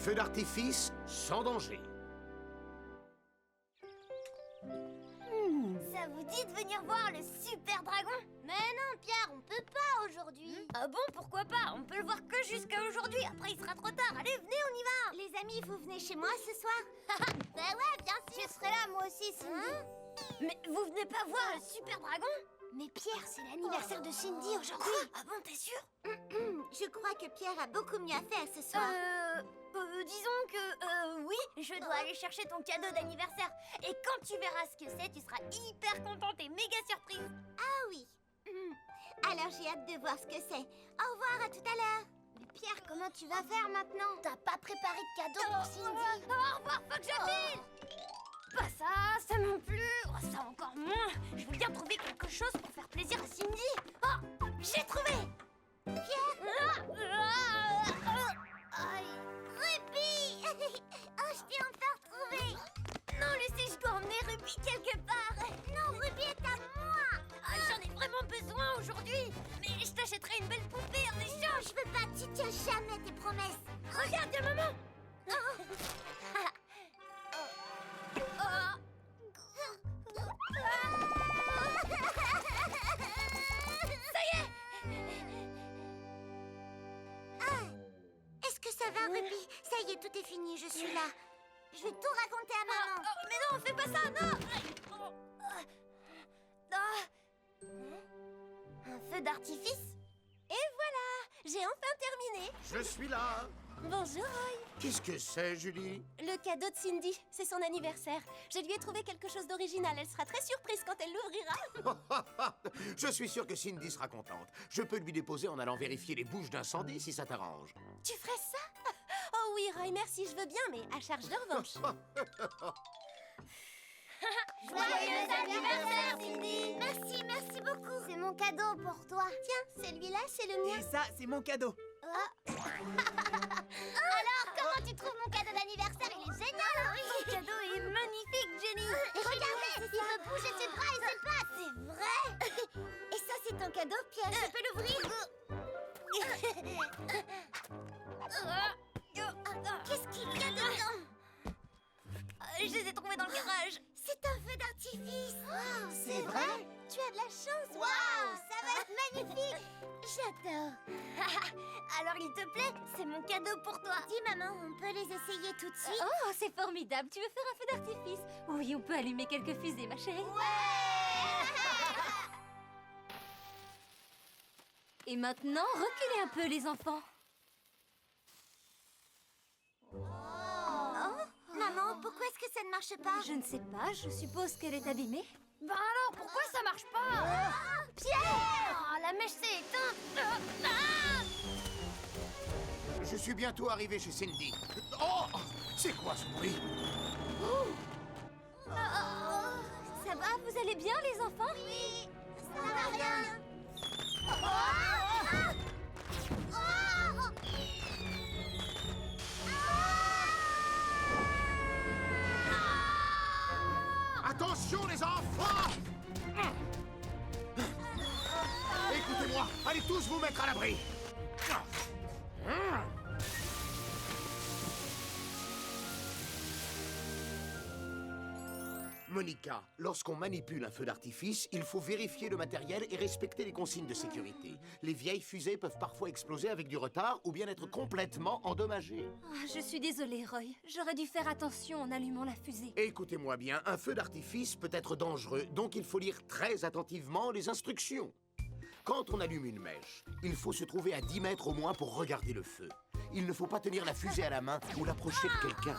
feu d'artifice sans danger. Ça vous dit de venir voir le super dragon? Mais non, Pierre, on peut pas aujourd'hui. Ah bon, pourquoi pas? On peut le voir que jusqu'à aujourd'hui. Après, il sera trop tard. Allez, venez, on y va. Les amis, vous venez chez moi ce soir? Bah ouais, bien sûr. Je serai là, moi aussi, Cindy. Mais vous venez pas voir le super dragon? Mais Pierre, c'est l'anniversaire de Cindy aujourd'hui. Ah bon, t'es sûr? Je crois que Pierre a beaucoup mieux à faire ce soir. Disons que, oui, je dois aller chercher ton cadeau d'anniversaire. Et quand tu verras ce que c'est, tu seras hyper contente et méga surprise. Ah oui. Alors j'ai hâte de voir ce que c'est. Au revoir, à tout à l'heure. Mais Pierre, comment tu vas faire maintenant? T'as pas préparé de cadeau pour Cindy? Au revoir, faut que je file. Pas ça non plus. Oh, ça encore moins. Je veux bien trouver quelque chose pour faire plaisir à Cindy. Oh, j'ai trouvé. Pierre. Aïe. Ruby. Oh, je t'ai enfin retrouvé. Non, Lucie, je dois emmener Ruby quelque part. Non, Ruby est à moi. J'en ai vraiment besoin aujourd'hui. Mais je t'achèterai une belle poupée en échange. Je veux pas, tu tiens jamais tes promesses. Regarde, maman. Ça y est. Est-ce que ça va, Ruby? Ça y est, tout est fini, je suis là. Je vais tout raconter à maman. Mais non, fais pas ça, non. Un feu d'artifice? Et voilà, j'ai enfin terminé. Je suis là. Bonjour, Roy. Qu'est-ce que c'est, Julie? Le cadeau de Cindy, c'est son anniversaire. Je lui ai trouvé quelque chose d'original. Elle sera très surprise quand elle l'ouvrira. Je suis sûr que Cindy sera contente. Je peux lui déposer en allant vérifier les bouches d'incendie si ça t'arrange. Tu ferais ça? Oh oui, Roy, merci, je veux bien, mais à charge de revanche. Joyeux anniversaire, Cindy. Merci beaucoup. C'est mon cadeau pour toi. Tiens, celui-là, c'est le mien. Et ça, c'est mon cadeau. Alors, comment tu trouves mon cadeau d'anniversaire? Il est génial. Ton cadeau est magnifique, Jenny. Et regardez, il peut bouger ses bras et ses pattes. C'est vrai. Et ça, c'est ton cadeau, Pierre. Je peux l'ouvrir? Qu'est-ce qu'il y a dedans? Je les ai trouvés dans le garage. C'est un feu d'artifice. C'est vrai? Tu as de la chance. Waouh, ça va être magnifique. J'adore. Alors, il te plaît? C'est mon cadeau pour toi. Dis, maman, on peut les essayer tout de suite? Oh, c'est formidable. Tu veux faire un feu d'artifice? Oui, on peut allumer quelques fusées, ma chérie. Et maintenant, reculez un peu, les enfants. Maman, pourquoi est-ce que ça ne marche pas? Je ne sais pas, je suppose qu'elle est abîmée. Bah alors, pourquoi ça marche pas? Pierre! Oh, la mèche s'est éteinte. Je suis bientôt arrivé chez Cindy. Oh! C'est quoi ce bruit? Ça va, vous allez bien, les enfants? Oui, ça va rien. Attention, les enfants! Écoutez-moi, allez tous vous mettre à l'abri. Monica, lorsqu'on manipule un feu d'artifice, il faut vérifier le matériel et respecter les consignes de sécurité. Les vieilles fusées peuvent parfois exploser avec du retard ou bien être complètement endommagées. Ah, je suis désolée, Roy. J'aurais dû faire attention en allumant la fusée. Écoutez-moi bien, un feu d'artifice peut être dangereux, donc il faut lire très attentivement les instructions. Quand on allume une mèche, il faut se trouver à 10 mètres au moins pour regarder le feu. Il ne faut pas tenir la fusée à la main ou l'approcher de quelqu'un.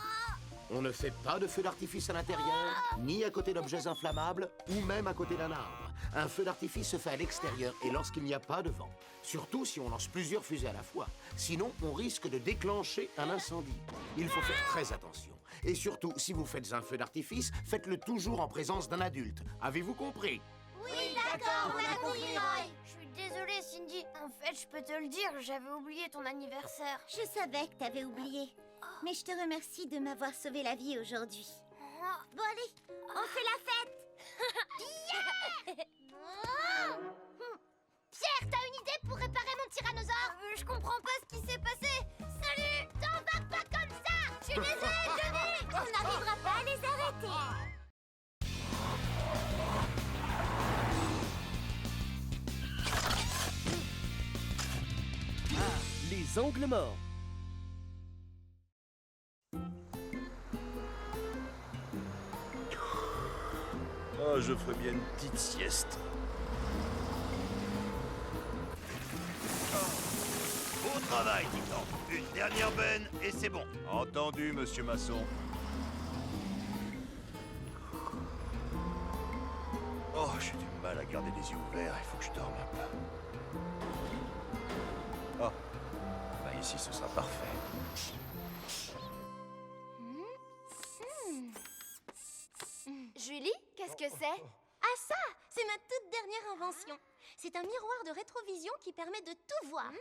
On ne fait pas de feu d'artifice à l'intérieur, ni à côté d'objets inflammables, ou même à côté d'un arbre. Un feu d'artifice se fait à l'extérieur et lorsqu'il n'y a pas de vent. Surtout si on lance plusieurs fusées à la fois. Sinon, on risque de déclencher un incendie. Il faut faire très attention. Et surtout, si vous faites un feu d'artifice, faites-le toujours en présence d'un adulte. Avez-vous compris? Oui, d'accord, on a compris, Roy. Je suis désolée, Cindy. En fait, je peux te le dire, j'avais oublié ton anniversaire. Je savais que t'avais oublié. Mais je te remercie de m'avoir sauvé la vie aujourd'hui. Bon, allez, on fait la fête. Pierre, t'as une idée pour réparer mon tyrannosaure? Je comprends pas ce qui s'est passé. Salut! T'embarques pas comme ça! suis désolée, Johnny. On n'arrivera pas à les arrêter. Les angles morts. Ah, je ferais bien une petite sieste. Au travail, Titan. Une dernière benne et c'est bon. Entendu, monsieur Masson. Oh, j'ai du mal à garder les yeux ouverts. Il faut que je dorme un peu. Oh, bah ici, ce sera parfait. Julie, qu'est-ce que c'est? Ah ça, c'est ma toute dernière invention. C'est un miroir de rétrovision qui permet de tout voir.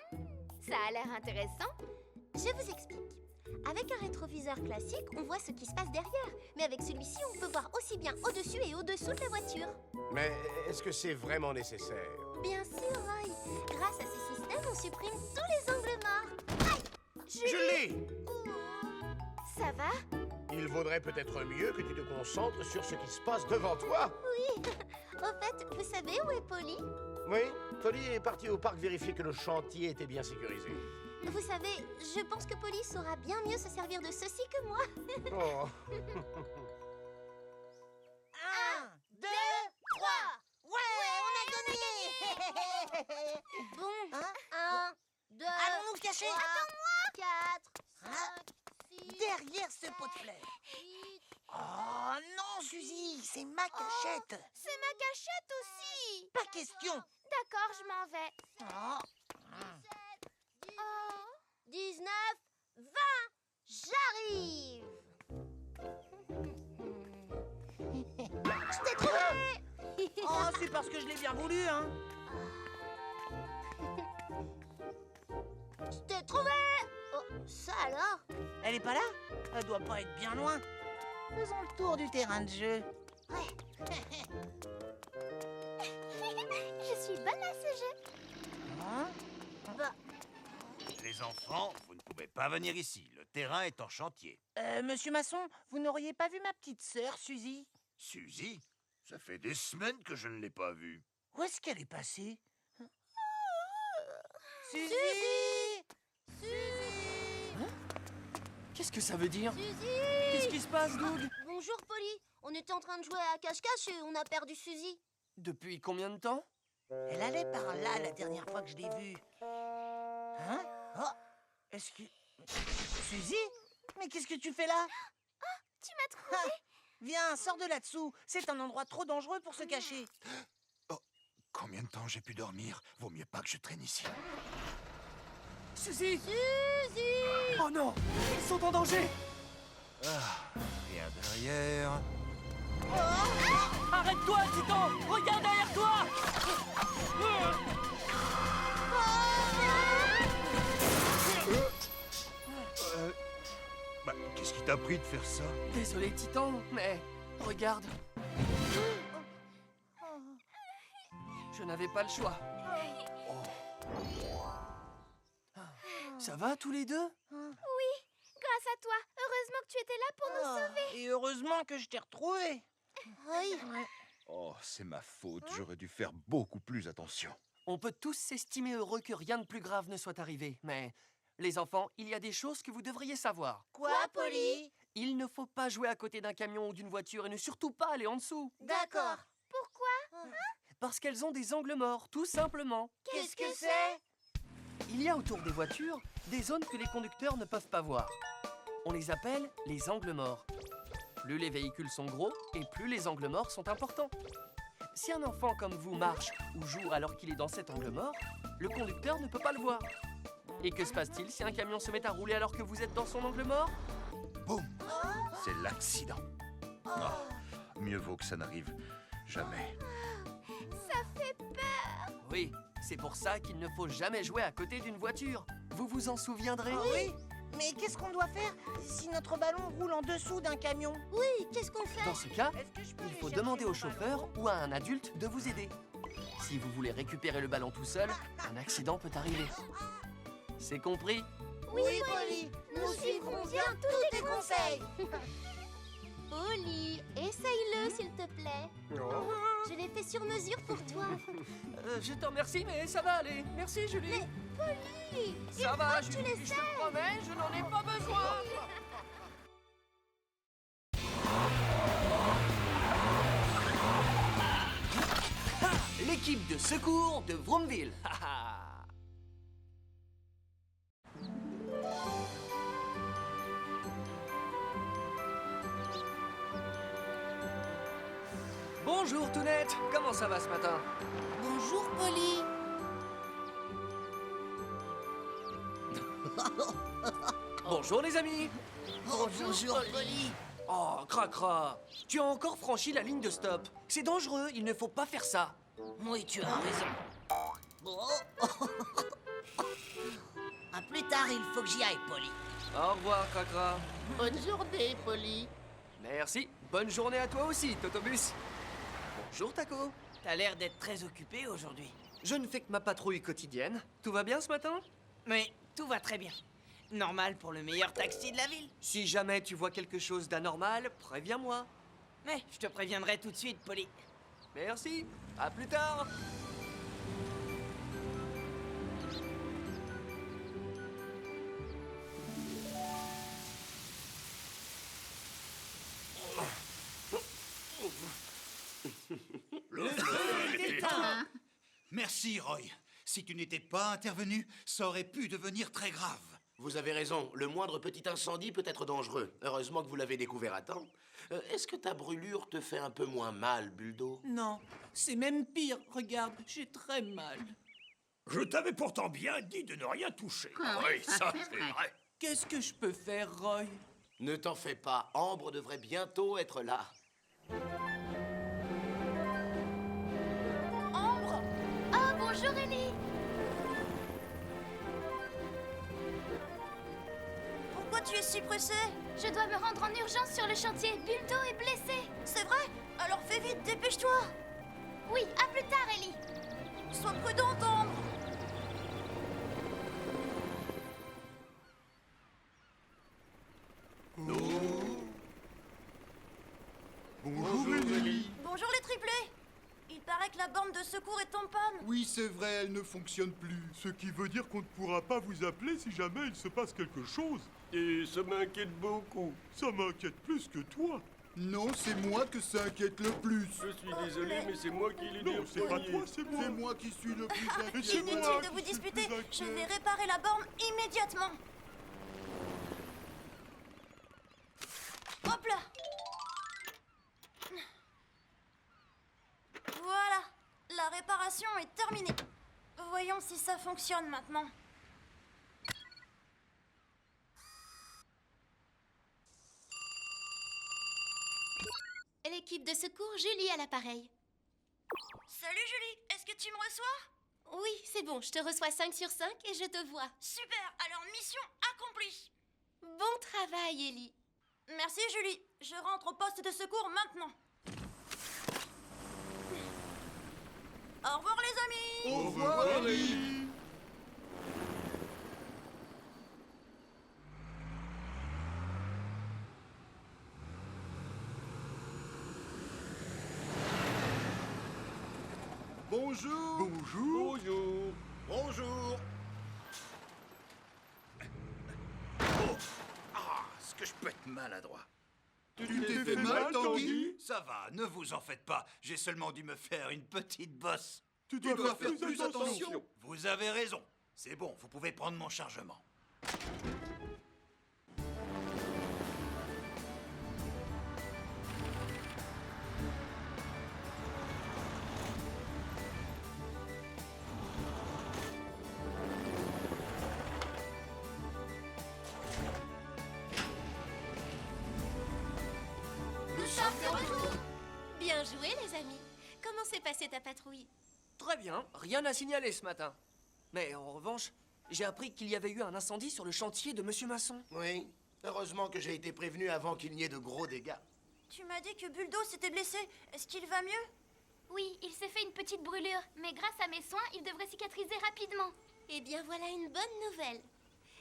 Ça a l'air intéressant. Je vous explique. Avec un rétroviseur classique, on voit ce qui se passe derrière. Mais avec celui-ci, on peut voir aussi bien au-dessus et au-dessous de la voiture. Mais est-ce que c'est vraiment nécessaire? Bien sûr, Roy. Grâce à ce système, on supprime tous les angles morts. Aïe! Julie! Ça va? Il vaudrait peut-être mieux que tu te concentres sur ce qui se passe devant toi. Oui. Au fait, vous savez où est Polly? Oui, Polly est partie au parc vérifier que le chantier était bien sécurisé. Vous savez, je pense que Polly saura bien mieux se servir de ceci que moi. Oh. 1, 2, 3. Ouais, on a gagné. Bon, Hein? 1, 2, Allons nous cacher. 4, Hein? 5, 6, Derrière ce pot de fleurs. 8. Oh non, Suzy, c'est ma cachette. C'est ma cachette aussi. Pas question. D'accord, je m'en vais. Oh. 19, 20, j'arrive. Je t'ai trouvé. Oh, c'est parce que je l'ai bien voulu, hein. Je t'ai trouvé. Oh, ça alors? Elle est pas là? Elle doit pas être bien loin. Faisons le tour du terrain de jeu. Je suis bonne à ce jeu. Hein? Les enfants, vous ne pouvez pas venir ici. Le terrain est en chantier. Monsieur Masson, vous n'auriez pas vu ma petite sœur, Suzy? Suzy, ça fait des semaines que je ne l'ai pas vue. Où est-ce qu'elle est passée? Suzy! Qu'est-ce que ça veut dire? Suzy! Qu'est-ce qui se passe, Doug? Bonjour, Polly. On était en train de jouer à cache-cache et on a perdu Suzy. Depuis combien de temps? Elle allait par là la dernière fois que je l'ai vue. Hein? Oh! Est-ce que... Suzy? Mais qu'est-ce que tu fais là? Tu m'as trouvé. Viens, sors de là-dessous. C'est un endroit trop dangereux pour se cacher. Combien de temps j'ai pu dormir? Vaut mieux pas que je traîne ici. Suzy! Suzy! Oh non! Ils sont en danger! Rien derrière. Arrête-toi, Titan! Regarde derrière toi! Bah, qu'est-ce qui t'a pris de faire ça? Désolé, Titan, mais regarde. Je n'avais pas le choix. Ça va, tous les deux? Grâce à toi. Heureusement que tu étais là pour nous sauver. Et heureusement que je t'ai retrouvé. Oui. Oh, c'est ma faute. J'aurais dû faire beaucoup plus attention. On peut tous s'estimer heureux que rien de plus grave ne soit arrivé, mais... Les enfants, il y a des choses que vous devriez savoir. Quoi, Polly? Il ne faut pas jouer à côté d'un camion ou d'une voiture et ne surtout pas aller en dessous. D'accord. Pourquoi? Parce qu'elles ont des angles morts, tout simplement. Qu'est-ce que c'est? Il y a autour des voitures des zones que les conducteurs ne peuvent pas voir. On les appelle les angles morts. Plus les véhicules sont gros et plus les angles morts sont importants. Si un enfant comme vous marche ou joue alors qu'il est dans cet angle mort, le conducteur ne peut pas le voir. Et que se passe-t-il si un camion se met à rouler alors que vous êtes dans son angle mort? Boum! C'est l'accident. Ah, mieux vaut que ça n'arrive jamais. Ça fait peur. Oui, c'est pour ça qu'il ne faut jamais jouer à côté d'une voiture. Vous vous en souviendrez? Oui. Mais qu'est-ce qu'on doit faire si notre ballon roule en dessous d'un camion? Oui, qu'est-ce qu'on fait? Dans ce cas, Est-ce que je peux il aller faut chercher demander mon au chauffeur ballon? ou à un adulte de vous aider. Si vous voulez récupérer le ballon tout seul, un accident peut arriver. C'est compris? Oui, Polly, nous suivrons bien tous tes conseils. Polly, essaye-le s'il te plaît. Je l'ai fait sur mesure pour toi. Je te remercie, mais ça va aller. Merci, Julie. Mais Polly, Ça va, tu Julie, je l'essaies. te promets, je n'en ai pas besoin. L'équipe de secours de Vroomville. Bonjour Tounette, comment ça va ce matin? Bonjour, Polly. Bonjour les amis. Bonjour, Polly. Oh, Cracra, tu as encore franchi la ligne de stop. C'est dangereux, il ne faut pas faire ça. Oui, tu as raison. Bon. À plus tard, il faut que j'y aille, Polly. Au revoir, Cracra. Bonne journée, Polly. Merci. Bonne journée à toi aussi, Totobus. Bonjour, Taco. T'as l'air d'être très occupé aujourd'hui. Je ne fais que ma patrouille quotidienne. Tout va bien ce matin? Mais tout va très bien. Normal pour le meilleur taxi de la ville. Si jamais tu vois quelque chose d'anormal, préviens-moi. Mais je te préviendrai tout de suite, Polly. Merci. À plus tard. Merci, Roy. Si tu n'étais pas intervenu, ça aurait pu devenir très grave. Vous avez raison, le moindre petit incendie peut être dangereux. Heureusement que vous l'avez découvert à temps. Est-ce que ta brûlure te fait un peu moins mal, Buldo? Non, c'est même pire. Regarde, j'ai très mal. Je t'avais pourtant bien dit de ne rien toucher. Oui, ça, c'est vrai. Qu'est-ce que je peux faire, Roy? Ne t'en fais pas, Ambre devrait bientôt être là. Ambre! Oh, bonjour Ellie! Pourquoi tu es si pressée? Je dois me rendre en urgence sur le chantier. Buldo est blessé. C'est vrai? Alors fais vite, dépêche-toi. Oui, à plus tard, Ellie. Sois prudente, Ambre. Bonjour, Ellie. Bonjour les triplés. Il paraît que la borne de secours est en panne. Oui, c'est vrai, elle ne fonctionne plus. Ce qui veut dire qu'on ne pourra pas vous appeler si jamais il se passe quelque chose. Et ça m'inquiète beaucoup. Ça m'inquiète plus que toi. Non, c'est moi que ça inquiète le plus. Je suis désolé, mais c'est moi qui l'ai dit. Non, c'est pas toi, c'est moi. C'est moi qui suis le plus inquiet. Inutile de vous disputer. Je vais réparer la borne immédiatement. Hop là. Voilà, la réparation est terminée. Voyons si ça fonctionne maintenant. L'équipe de secours, Julie à l'appareil. Salut Julie, est-ce que tu me reçois? Oui, c'est bon, je te reçois 5 sur 5 et je te vois. Super, alors mission accomplie. Bon travail, Ellie. Merci Julie, je rentre au poste de secours maintenant. Au revoir les amis. Au revoir, Ellie. Bonjour. Bonjour. Bonjour. Bonjour. Est-ce que je peux être maladroit? Tu t'es fait mal, Tanguy? Ça va, ne vous en faites pas. J'ai seulement dû me faire une petite bosse. Tu dois faire plus attention. Vous avez raison. C'est bon, vous pouvez prendre mon chargement. Nous sommes de retour. Bien joué, les amis. Comment s'est passée ta patrouille? Très bien, rien à signaler ce matin. Mais en revanche, j'ai appris qu'il y avait eu un incendie sur le chantier de Monsieur Masson. Oui, heureusement que j'ai été prévenu avant qu'il n'y ait de gros dégâts. Tu m'as dit que Buldo s'était blessé. Est-ce qu'il va mieux? Oui, il s'est fait une petite brûlure, mais grâce à mes soins, il devrait cicatriser rapidement. Eh bien, voilà une bonne nouvelle.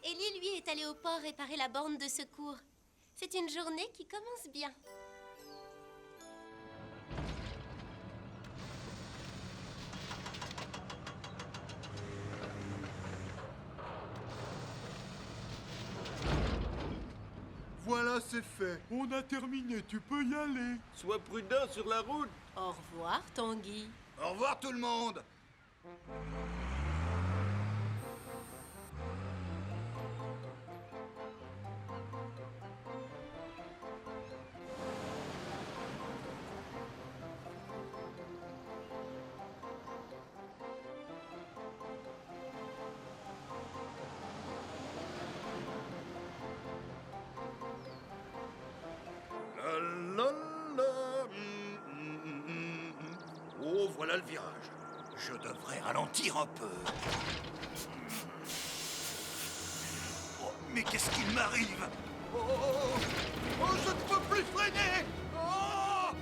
Ellie, lui, est allé au port réparer la borne de secours. C'est une journée qui commence bien. Voilà, c'est fait. On a terminé, tu peux y aller. Sois prudent sur la route. Au revoir, Tanguy. Au revoir tout le monde. La, la, la, Oh, voilà le virage. Je devrais ralentir un peu. Oh, mais qu'est-ce qu'il m'arrive? Oh, je ne peux plus freiner. Oh!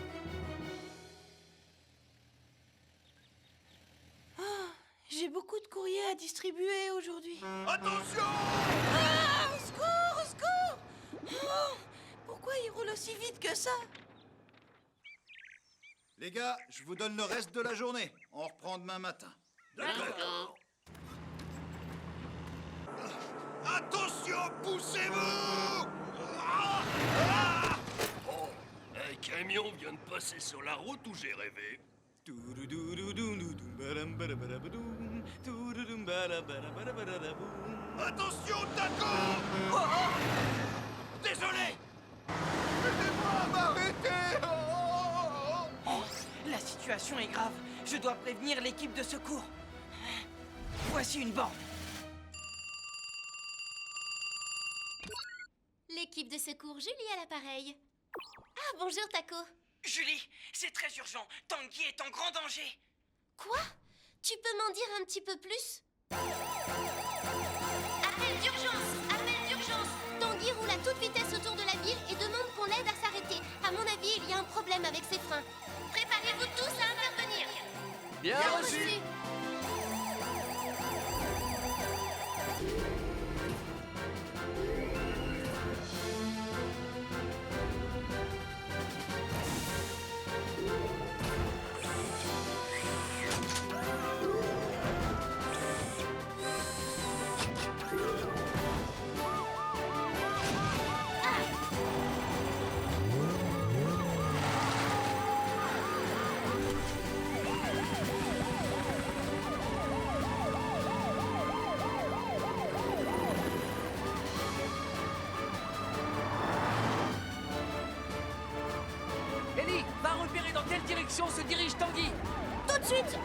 J'ai beaucoup de courriers à distribuer aujourd'hui. Attention! Ah, au secours, au secours! Oh, pourquoi il roule aussi vite que ça? Les gars, je vous donne le reste de la journée. On reprend demain matin. D'accord. Attention, poussez-vous! Oh, un camion vient de passer sur la route où j'ai rêvé. Attention, d'accord! Désolé! Aidez-moi, m'arrêter! La situation est grave. Je dois prévenir l'équipe de secours. Voici une borne. L'équipe de secours Julie à l'appareil. Ah, bonjour, Taco. Julie, c'est très urgent. Tanguy est en grand danger. Quoi? Tu peux m'en dire un petit peu plus? Appel d'urgence! Appel d'urgence! Tanguy roule à toute vitesse autour de la ville et demande qu'on l'aide à s'arrêter. À mon avis, il y a un problème avec ses freins. Préparez-vous tous à intervenir. Bien reçu. Ellie, va repérer dans quelle direction se dirige Tanguy. Tout de suite!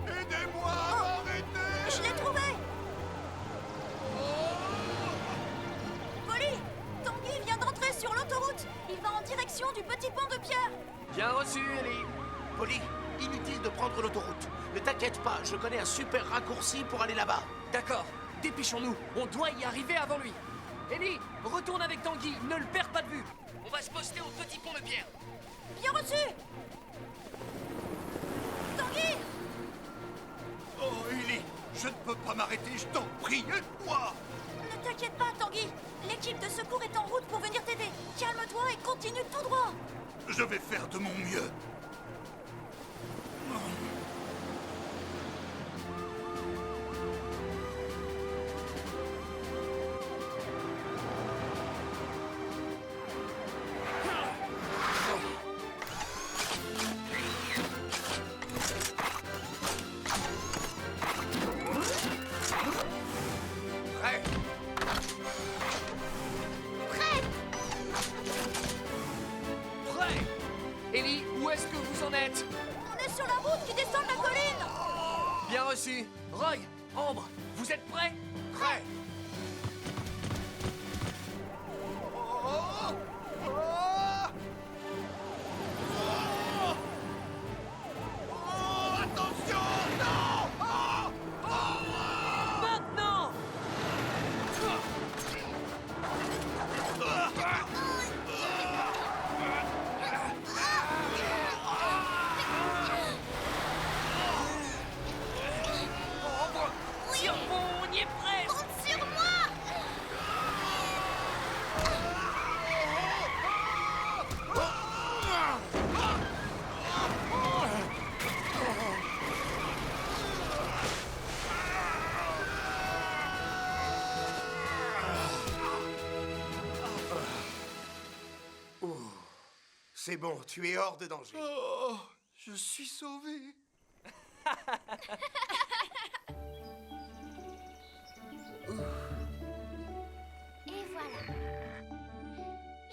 Aidez-moi, arrêtez! Je l'ai trouvé! Polly! Tanguy vient d'entrer sur l'autoroute! Il va en direction du petit pont de pierre! Bien reçu, Ellie. Polly, inutile de prendre l'autoroute. Ne t'inquiète pas, je connais un super raccourci pour aller là-bas. D'accord, dépêchons-nous. On doit y arriver avant lui. Ellie, retourne avec Tanguy. Ne le perds pas de vue. On va se poster au petit pont de pierre. Bien reçu! Tanguy! Oh, Ellie, je ne peux pas m'arrêter, je t'en prie, aide-moi! Ne t'inquiète pas, Tanguy! L'équipe de secours est en route pour venir t'aider. Calme-toi et continue tout droit. Je vais faire de mon mieux. Prêt? Prêt. Ellie, où est-ce que vous en êtes? On est sur la route qui descend de la colline. Bien reçu. Roy, Ambre, vous êtes prêts? Prêt? Attention! Non! Maintenant! C'est bon, tu es hors de danger. Oh, je suis sauvé. Et voilà.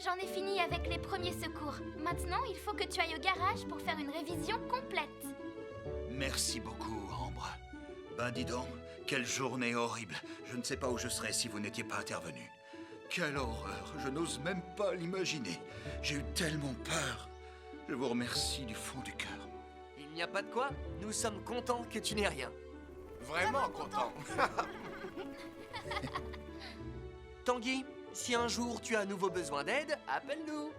J'en ai fini avec les premiers secours. Maintenant, il faut que tu ailles au garage pour faire une révision complète. Merci beaucoup, Ambre. Ben dis donc, quelle journée horrible. Je ne sais pas où je serais si vous n'étiez pas intervenu. Quelle horreur, je n'ose même pas l'imaginer. J'ai eu tellement peur. Je vous remercie du fond du cœur. Il n'y a pas de quoi. Nous sommes contents que tu n'aies rien. Vraiment content. Tanguy, si un jour tu as à nouveau besoin d'aide, appelle-nous.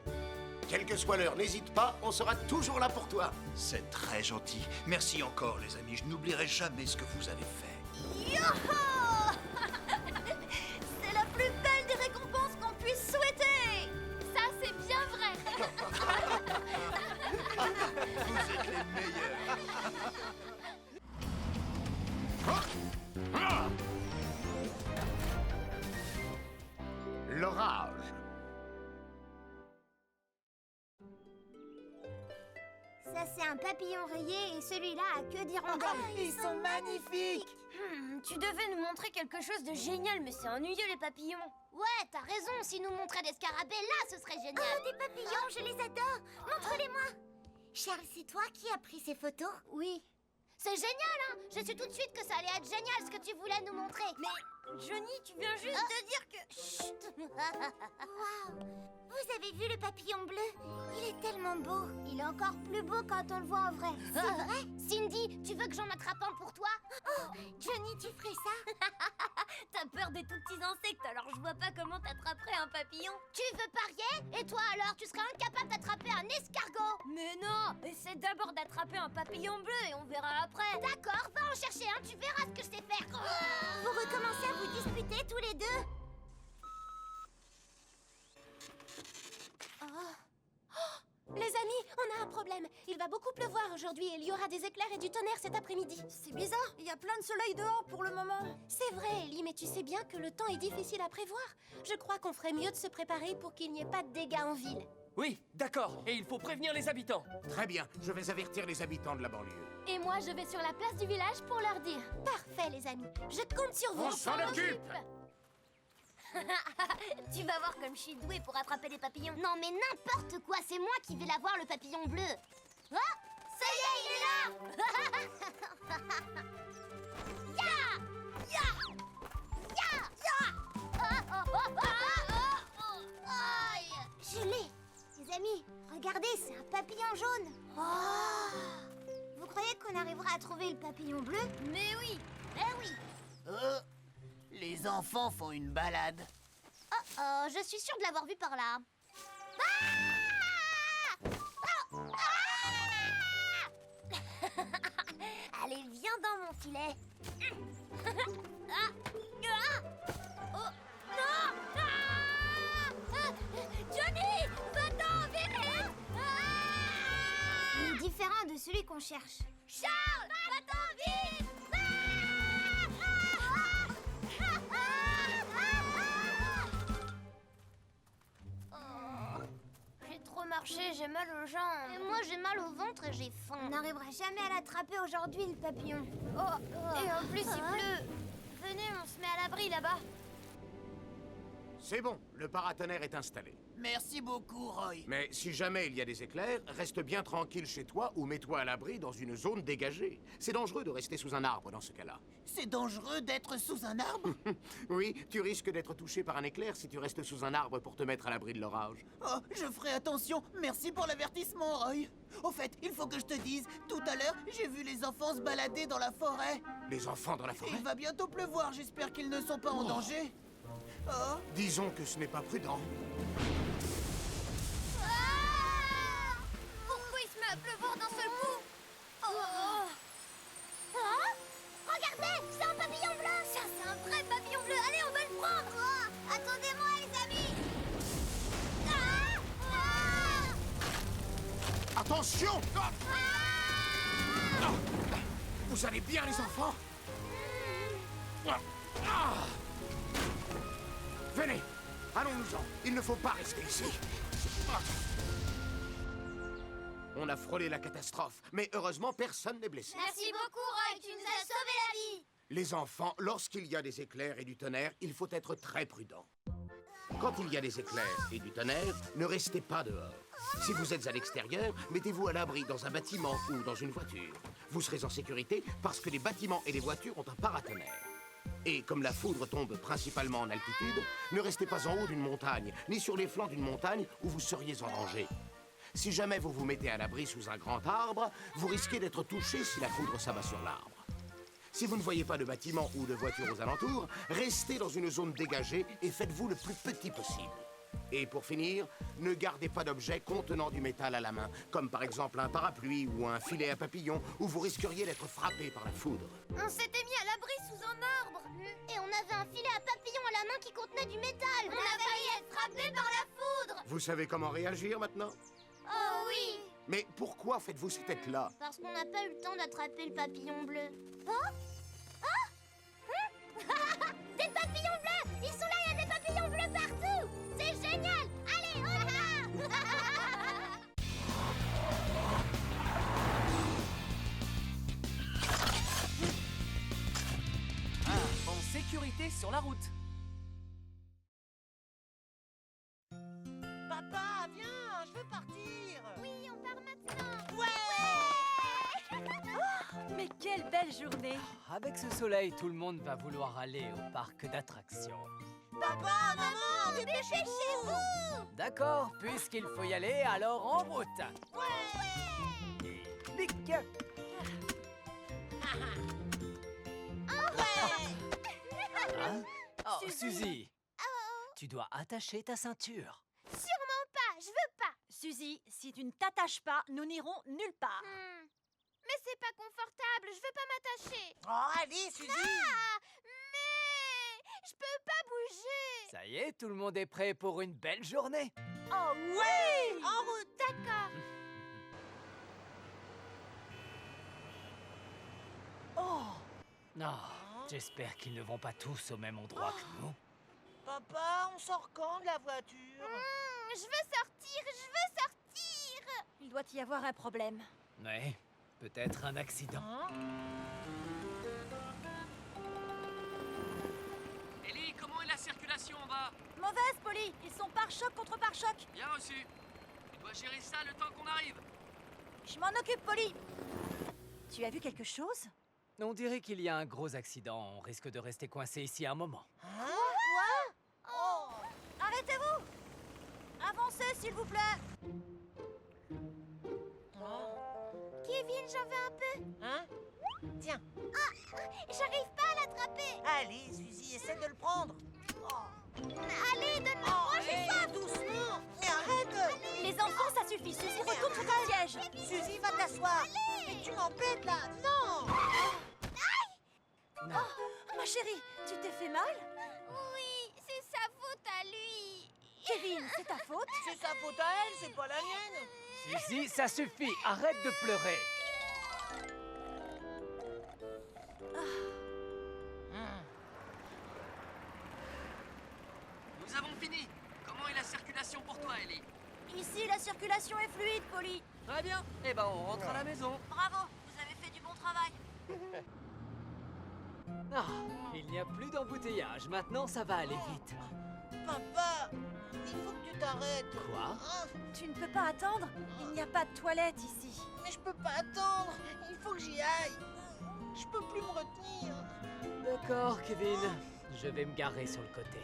Quelle que soit l'heure, n'hésite pas, on sera toujours là pour toi. C'est très gentil. Merci encore, les amis. Je n'oublierai jamais ce que vous avez fait. Yoho! C'est la plus belle des récompenses qu'on puisse souhaiter! Ça, c'est bien vrai. Vous êtes les meilleurs. L'orage. Ça, c'est un papillon rayé et celui-là a queue d'hirondelle. Ils sont magnifiques! Tu devais nous montrer quelque chose de génial, mais c'est ennuyeux les papillons. Ouais, t'as raison, si nous montraient des scarabées là, ce serait génial. Oh, des papillons, je les adore. Montre-les-moi. Charles, c'est toi qui as pris ces photos? Oui. C'est génial, hein. Je suis tout de suite que ça allait être génial ce que tu voulais nous montrer. Mais, Johnny, tu viens juste de dire que... Chut. Waouh. Vous avez vu le papillon bleu? Il est tellement beau. Il est encore plus beau quand on le voit en vrai. C'est vrai? Cindy, tu veux que j'en attrape un pour toi? Oh, Johnny, tu ferais ça? T'as peur des tout petits insectes, alors je vois pas comment t'attraperais un papillon. Tu veux parier? Et toi alors, tu serais incapable d'attraper un escargot? Mais non! Essaie d'abord d'attraper un papillon bleu et on verra après. D'accord, va en chercher un, tu verras ce que je sais faire. Vous recommencez à vous disputer tous les deux? Les amis, on a un problème. Il va beaucoup pleuvoir aujourd'hui et il y aura des éclairs et du tonnerre cet après-midi. C'est bizarre, il y a plein de soleil dehors pour le moment. C'est vrai, Ellie, mais tu sais bien que le temps est difficile à prévoir. Je crois qu'on ferait mieux de se préparer pour qu'il n'y ait pas de dégâts en ville. Oui, d'accord. Et il faut prévenir les habitants. Très bien, je vais avertir les habitants de la banlieue. Et moi, je vais sur la place du village pour leur dire. Parfait, les amis. Je compte sur vous. On s'en occupe. Tu vas voir comme je suis douée pour attraper des papillons. Non mais n'importe quoi, c'est moi qui vais l'avoir le papillon bleu. Oh, ça y est, il est là. Ya! Ya! Ya! Ya! Aïe! Je l'ai. Les amis, regardez, c'est un papillon jaune. Oh! Vous croyez qu'on arrivera à trouver le papillon bleu? Mais oui, mais oui. Les enfants font une balade. Oh, je suis sûre de l'avoir vu par là. Ah! Oh! Ah! Allez, viens dans mon filet. Ah! Ah! Oh! Non! Ah! Johnny! Va-t'en, vite! Ah! Il est différent de celui qu'on cherche. Charles! Va-t'en, vite! Marcher, j'ai mal aux jambes. Et moi, j'ai mal au ventre et j'ai faim. On n'arrivera jamais à l'attraper aujourd'hui, le papillon. Oh, et en plus, il pleut. Venez, on se met à l'abri là-bas. C'est bon, le paratonnerre est installé. Merci beaucoup, Roy. Mais si jamais il y a des éclairs, reste bien tranquille chez toi ou mets-toi à l'abri dans une zone dégagée. C'est dangereux de rester sous un arbre dans ce cas-là. C'est dangereux d'être sous un arbre? Oui, tu risques d'être touché par un éclair si tu restes sous un arbre pour te mettre à l'abri de l'orage. Oh, je ferai attention. Merci pour l'avertissement, Roy. Au fait, il faut que je te dise, tout à l'heure, j'ai vu les enfants se balader dans la forêt. Les enfants dans la forêt? Il va bientôt pleuvoir, j'espère qu'ils ne sont pas en danger. Oh. Disons que ce n'est pas prudent. Pourquoi il se met à pleuvoir d'un seul coup? Regardez, c'est un papillon bleu. Ça, c'est un vrai papillon bleu. Allez, on va le prendre. Attendez-moi, les amis. Attention! Vous allez bien, les enfants? Venez, allons-nous-en. Il ne faut pas rester ici. On a frôlé la catastrophe, mais heureusement, personne n'est blessé. Merci beaucoup, Roy, tu nous as sauvé la vie. Les enfants, lorsqu'il y a des éclairs et du tonnerre, il faut être très prudent. Quand il y a des éclairs et du tonnerre, ne restez pas dehors. Si vous êtes à l'extérieur, mettez-vous à l'abri dans un bâtiment ou dans une voiture. Vous serez en sécurité parce que les bâtiments et les voitures ont un paratonnerre. Et comme la foudre tombe principalement en altitude, ne restez pas en haut d'une montagne, ni sur les flancs d'une montagne où vous seriez en danger. Si jamais vous vous mettez à l'abri sous un grand arbre, vous risquez d'être touché si la foudre s'abat sur l'arbre. Si vous ne voyez pas de bâtiments ou de voitures aux alentours, restez dans une zone dégagée et faites-vous le plus petit possible. Et pour finir, ne gardez pas d'objets contenant du métal à la main, comme par exemple un parapluie ou un filet à papillons, où vous risqueriez d'être frappé par la foudre. On s'était mis à l'abri sous un arbre. Et on avait un filet à papillons à la main qui contenait du métal. On a failli être frappé par la foudre. Vous savez comment réagir maintenant? Oh oui. Mais pourquoi faites-vous ces têtes-là? Parce qu'on n'a pas eu le temps d'attraper le papillon bleu. Oh, des papillons bleus! Ils sont là, il y a des papillons bleus partout! C'est génial! Allez, on y va! En sécurité sur la route. Papa, viens, je veux partir. Oui, on part maintenant! Ouais. Mais quelle belle journée! Avec ce soleil, tout le monde va vouloir aller au parc d'attractions. Papa, maman, dépêchez-vous. D'accord, puisqu'il faut y aller, alors en route. Clic. Hein? Oh, Suzy, tu dois attacher ta ceinture. Sûrement pas, je veux pas! Suzy, si tu ne t'attaches pas, nous n'irons nulle part. Mais c'est pas confortable, je veux pas m'attacher! Oh, allez, Suzy. Mais je peux pas bouger! Ça y est, tout le monde est prêt pour une belle journée. Oh oui. En route. D'accord! J'espère qu'ils ne vont pas tous au même endroit que nous. Papa, on sort quand de la voiture? Je veux sortir, je veux sortir! Il doit y avoir un problème. Ouais, peut-être un accident. Ellie, comment est la circulation en bas? Mauvaise, Polly. Ils sont pare-choc contre pare-choc. Bien reçu. Tu dois gérer ça le temps qu'on arrive. Je m'en occupe, Polly. Tu as vu quelque chose? On dirait qu'il y a un gros accident. On risque de rester coincé ici un moment. Quoi? Oh! Arrêtez-vous! Avancez, s'il vous plaît. Kevin, j'en veux un peu! Hein? Tiens. J'arrive pas à l'attraper! Allez, Suzy, essaie de le prendre. Allez, donne-le-moi, j'ai soif! Doucement. Mais arrête. Les enfants, ça suffit. Suzy, retourne sur ton siège. Suzy, va t'asseoir. Mais tu m'embêtes là. Non. Oh, ma chérie, tu t'es fait mal? Oui, c'est sa faute à lui! Kevin, c'est ta faute? C'est sa faute à elle, c'est pas la mienne. Suzy, ça suffit. Arrête de pleurer. Nous avons fini. Comment est la circulation pour toi, Ellie? Ici, la circulation est fluide, Polly. Très bien. Eh ben, on rentre à la maison. Bravo, vous avez fait du bon travail. Il n'y a plus d'embouteillage. Maintenant, ça va aller vite. Papa, il faut que tu t'arrêtes. Quoi? Tu ne peux pas attendre? Il n'y a pas de toilette ici. Mais je peux pas attendre. Il faut que j'y aille. Je peux plus me retenir. D'accord, Kevin. Je vais me garer sur le côté.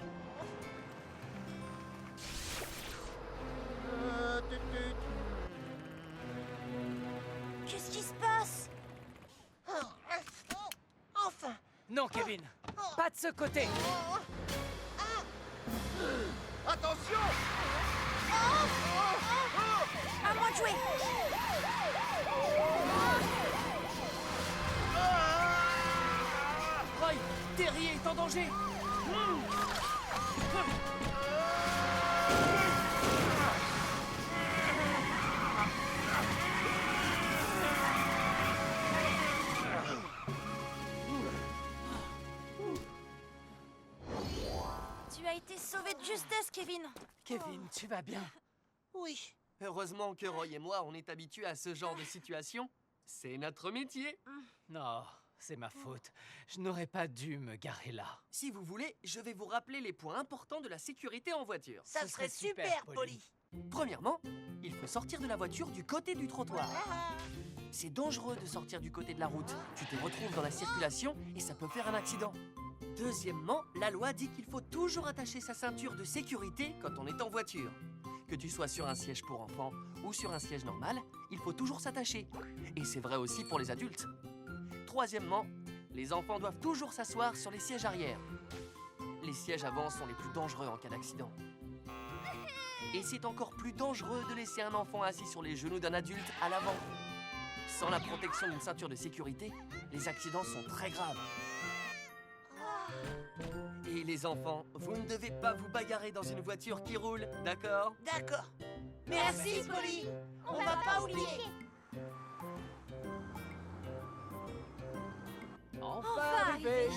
Qu'est-ce qui se passe? Enfin. Non, Kevin. Pas de ce côté. Attention! À moi de jouer. Roy, Terry est en danger. Tu as été sauvé de justesse, Kevin. Kevin, tu vas bien? Oui, Heureusement que Roy et moi, on est habitués à ce genre de situation. C'est notre métier. Non, c'est ma faute. Je n'aurais pas dû me garer là. Si vous voulez, je vais vous rappeler les points importants de la sécurité en voiture. Ça Ce serait serait super, super Polly. Premièrement, il faut sortir de la voiture du côté du trottoir. C'est dangereux de sortir du côté de la route. Tu te retrouves dans la circulation et ça peut faire un accident. Deuxièmement, la loi dit qu'il faut toujours attacher sa ceinture de sécurité quand on est en voiture. Que tu sois sur un siège pour enfants ou sur un siège normal, il faut toujours s'attacher. Et c'est vrai aussi pour les adultes. Troisièmement, les enfants doivent toujours s'asseoir sur les sièges arrière. Les sièges avant sont les plus dangereux en cas d'accident. Et c'est encore plus dangereux de laisser un enfant assis sur les genoux d'un adulte à l'avant. Sans la protection d'une ceinture de sécurité, les accidents sont très graves. Et les enfants, vous ne devez pas vous bagarrer dans une voiture qui roule, d'accord? D'accord. Merci, Polly. On va pas oublier. Enfin arrivé.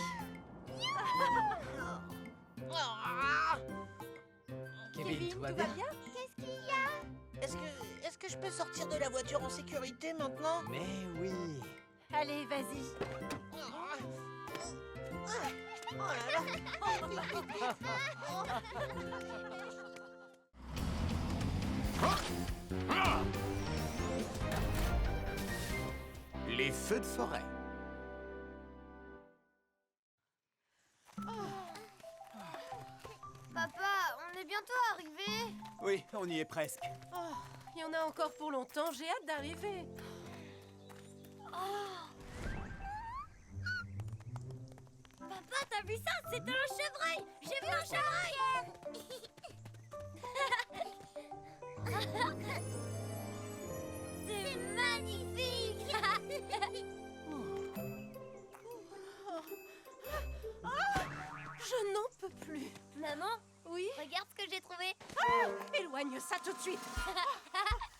Kevin, tout va bien? Qu'est-ce qu'il y a? Est-ce que je peux sortir de la voiture en sécurité maintenant? Mais oui. Allez, vas-y. Oh là là. Les feux de forêt. Papa, on est bientôt arrivé. Oui, on y est presque. Oh, il y en a encore pour longtemps, j'ai hâte d'arriver. Papa, t'as vu ça? C'était un chevreuil. J'ai vu un chevreuil. C'est magnifique. Je n'en peux plus. Maman, Oui? regarde ce que j'ai trouvé. Éloigne ça tout de suite.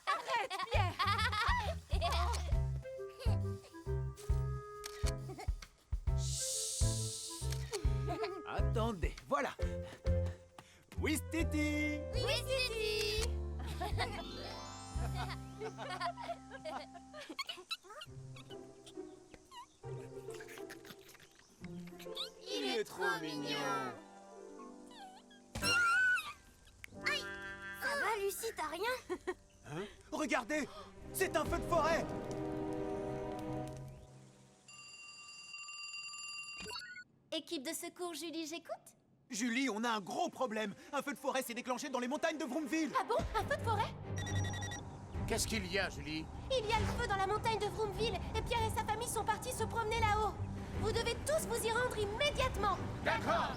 Arrête, Pierre. Attendez, voilà. Ouistiti. Oui, Titi. Il est trop mignon. Ça va, Lucie, t'as rien? Hein? Regardez, c'est un feu de forêt. Équipe de secours, Julie, j'écoute. Julie, on a un gros problème. Un feu de forêt s'est déclenché dans les montagnes de Vroomville. Ah bon? Un feu de forêt? Qu'est-ce qu'il y a, Julie? Il y a le feu dans la montagne de Vroomville et Pierre et sa famille sont partis se promener là-haut. Vous devez tous vous y rendre immédiatement. D'accord.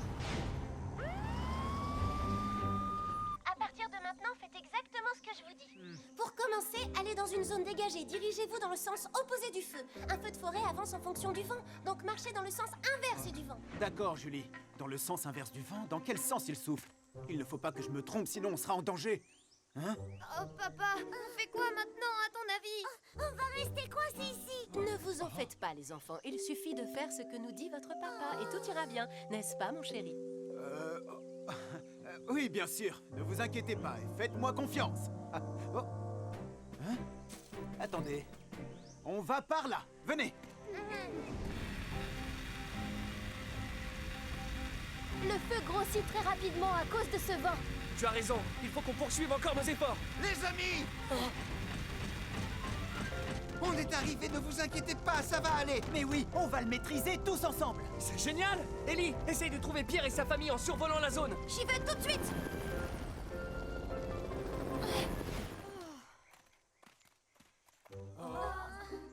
À partir de maintenant, faites exactement ce que je vous dis. Pour commencer, allez dans une zone dégagée. Dirigez-vous dans le sens opposé du feu. Un feu de forêt avance en fonction du vent, donc marchez dans le sens inverse du vent. D'accord, Julie. Dans le sens inverse du vent, dans quel sens il souffle? Il ne faut pas que je me trompe, sinon on sera en danger. Hein? Oh, papa, on fait quoi maintenant, à ton avis? On va rester coincés ici. Ne vous en faites pas, les enfants. Il suffit de faire ce que nous dit votre papa et tout ira bien. N'est-ce pas, mon chéri? Oui, bien sûr. Ne vous inquiétez pas et faites-moi confiance. Ah, oh. Hein? Attendez. On va par là. Venez. Le feu grossit très rapidement à cause de ce vent. Tu as raison, il faut qu'on poursuive encore nos efforts. Les amis! On est arrivé, ne vous inquiétez pas, ça va aller. Mais oui, on va le maîtriser tous ensemble. C'est génial! Ellie, essaye de trouver Pierre et sa famille en survolant la zone. J'y vais tout de suite.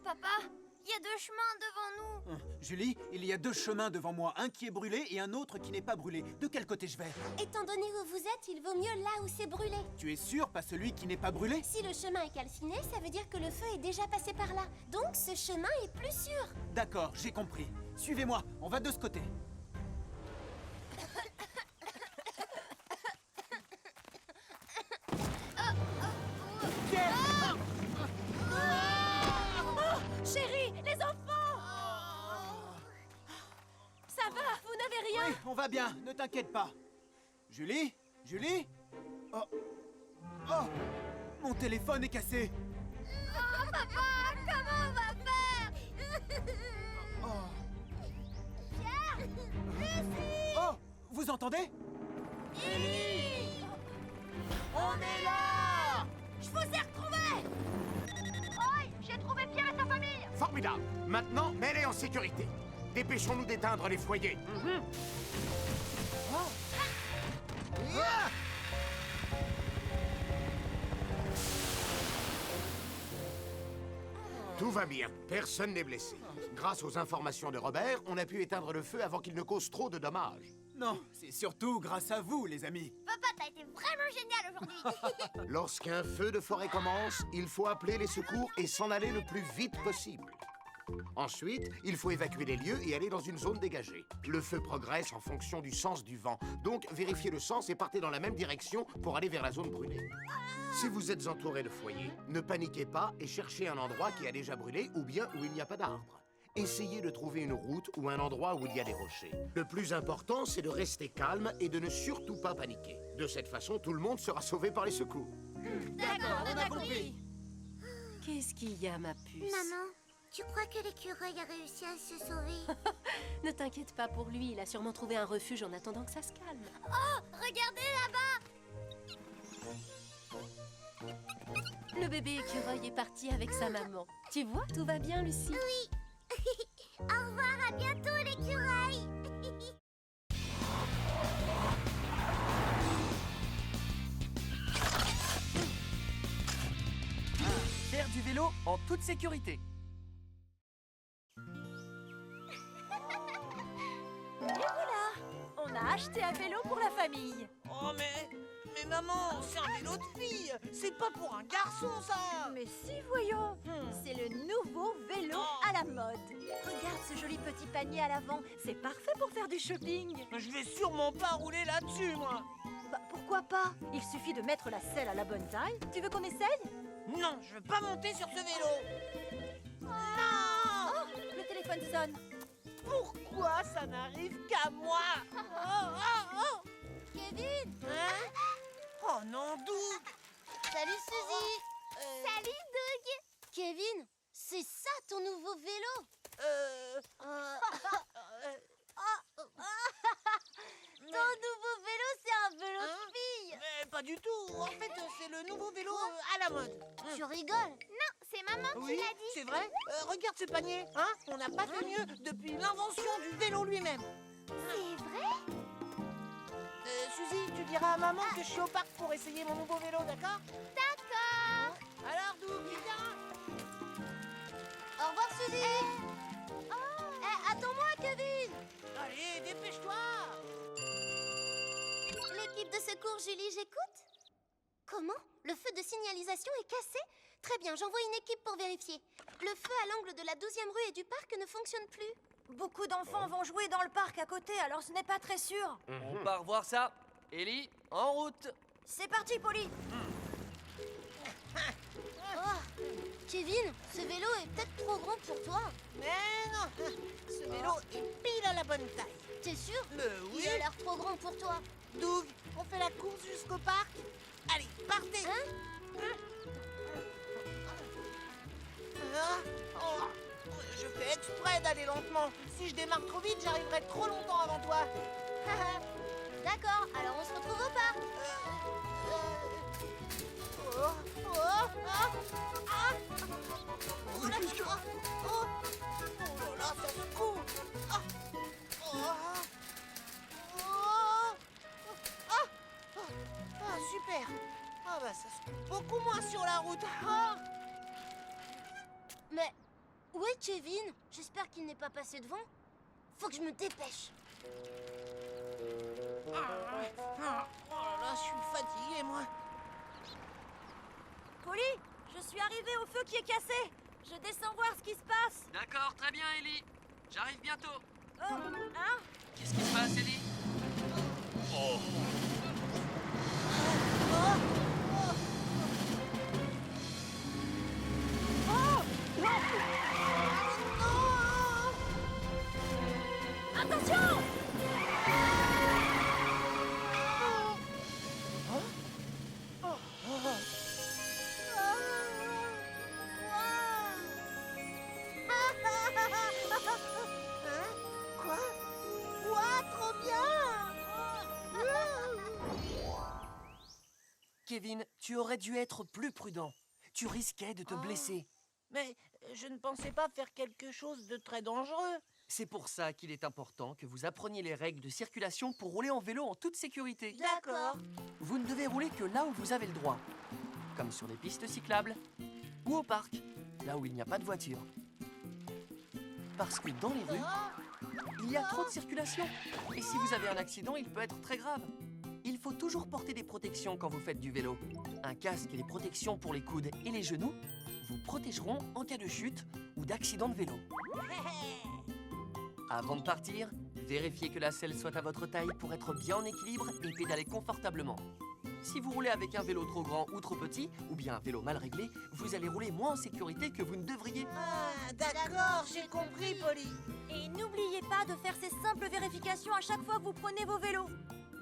Papa, il y a 2 chemins devant nous. Julie, il y a 2 chemins devant moi, un qui est brûlé et un autre qui n'est pas brûlé. De quel côté je vais? Étant donné où vous êtes, il vaut mieux là où c'est brûlé. Tu es sûr, pas celui qui n'est pas brûlé? Si le chemin est calciné, ça veut dire que le feu est déjà passé par là. Donc ce chemin est plus sûr. D'accord, j'ai compris. Suivez-moi, on va de ce côté. Chérie, les enfants! Ça va, vous n'avez rien? Oui, on va bien, ne t'inquiète pas. Julie? Julie? Oh. Oh. Mon téléphone est cassé. Oh, papa, comment on va faire? Oh. Pierre, Lucie, Oh, vous entendez? Ellie, on est là. Je vous ai retrouvés. Oi, j'ai trouvé Pierre et sa famille. Formidable. Maintenant, mets-les en sécurité. Dépêchons-nous d'éteindre les foyers. Tout va bien. Personne n'est blessé. Grâce aux informations de Robert, on a pu éteindre le feu avant qu'il ne cause trop de dommages. Non, c'est surtout grâce à vous, les amis. Papa, t'as été vraiment génial aujourd'hui. Lorsqu'un feu de forêt commence, il faut appeler les secours et s'en aller le plus vite possible. Ensuite, il faut évacuer les lieux et aller dans une zone dégagée. Le feu progresse en fonction du sens du vent, donc vérifiez le sens et partez dans la même direction pour aller vers la zone brûlée. Si vous êtes entouré de foyers, ne paniquez pas et cherchez un endroit qui a déjà brûlé ou bien où il n'y a pas d'arbres. Essayez de trouver une route ou un endroit où il y a des rochers. Le plus important, c'est de rester calme et de ne surtout pas paniquer. De cette façon, tout le monde sera sauvé par les secours. D'accord, on a compris. Qu'est-ce qu'il y a, ma puce? Maman, tu crois que l'écureuil a réussi à se sauver? Ne t'inquiète pas pour lui, il a sûrement trouvé un refuge en attendant que ça se calme. Oh, regardez là-bas. Le bébé écureuil est parti avec sa maman. Tu vois, tout va bien, Lucie? Oui. Au revoir, à bientôt l'écureuil. Faire du vélo en toute sécurité. Et voilà, on a acheté un vélo pour la famille. Oh, mais maman, c'est un vélo de fille. C'est pas pour un garçon, ça. Mais si, voyons, c'est le nouveau vélo à la mode. Regarde ce joli petit panier à l'avant, c'est parfait pour faire du shopping. Je vais sûrement pas rouler là-dessus, moi. Bah, pourquoi pas? Il suffit de mettre la selle à la bonne taille. Tu veux qu'on essaye? Non, je veux pas monter sur ce vélo. Non! Oh, le téléphone sonne. Pourquoi ça n'arrive qu'à moi? Kevin. Hein? Oh non, Doug. Salut Suzy. Salut Doug. Kevin, c'est ça ton nouveau vélo? Ton nouveau vélo, c'est un vélo de fille. Mais pas du tout. En fait, c'est le nouveau vélo à la mode. Tu rigoles? Non, c'est maman qui Oui, l'a dit. c'est vrai. Regarde ce panier. Hein? On n'a pas fait mieux depuis l'invention du vélo lui-même. C'est vrai? Suzy, tu diras à maman que je suis au parc pour essayer mon nouveau vélo, d'accord? D'accord. Alors, Doug, viens. Au revoir Suzy. Attends-moi Kevin. Allez, dépêche-toi. L'équipe de secours, Julie, j'écoute. Comment? Le feu de signalisation est cassé? Très bien, j'envoie une équipe pour vérifier. Le feu à l'angle de la 12e rue et du parc ne fonctionne plus. Beaucoup d'enfants vont jouer dans le parc à côté, alors ce n'est pas très sûr. On part voir ça. Ellie, en route. C'est parti, Polly. Oh, Kevin, ce vélo est peut-être trop grand pour toi. Mais non, ce vélo est pile à la bonne taille. T'es sûr? Oui. Il a l'air trop grand pour toi. Doug, on fait la course jusqu'au parc? Allez, partez. Je fais exprès d'aller lentement. Si je démarre trop vite, j'arriverai trop longtemps avant toi. D'accord, alors on se retrouve au parc. Oh là, ça secoue. Super. Ah bah ça secoue beaucoup moins sur la route. Mais où est Kevin? J'espère qu'il n'est pas passé devant. Faut que je me dépêche. Oh là là, je suis fatiguée, moi. Polly, je suis arrivée au feu qui est cassé. Je descends voir ce qui se passe. D'accord, très bien, Ellie. J'arrive bientôt. Oh, hein? Qu'est-ce qui se passe, Ellie? Oh. Attention! Kevin, tu aurais dû être plus prudent. Tu risquais de te blesser. Mais je ne pensais pas faire quelque chose de très dangereux. C'est pour ça qu'il est important que vous appreniez les règles de circulation pour rouler en vélo en toute sécurité. D'accord. Vous ne devez rouler que là où vous avez le droit, comme sur les pistes cyclables ou au parc, là où il n'y a pas de voiture. Parce que dans les rues, il y a trop de circulation. Et si vous avez un accident, il peut être très grave. Il faut toujours porter des protections quand vous faites du vélo. Un casque et des protections pour les coudes et les genoux vous protégeront en cas de chute ou d'accident de vélo. Avant de partir, vérifiez que la selle soit à votre taille pour être bien en équilibre et pédaler confortablement. Si vous roulez avec un vélo trop grand ou trop petit, ou bien un vélo mal réglé, vous allez rouler moins en sécurité que vous ne devriez. Ah, d'accord, j'ai compris, Polly. Et n'oubliez pas de faire ces simples vérifications à chaque fois que vous prenez vos vélos.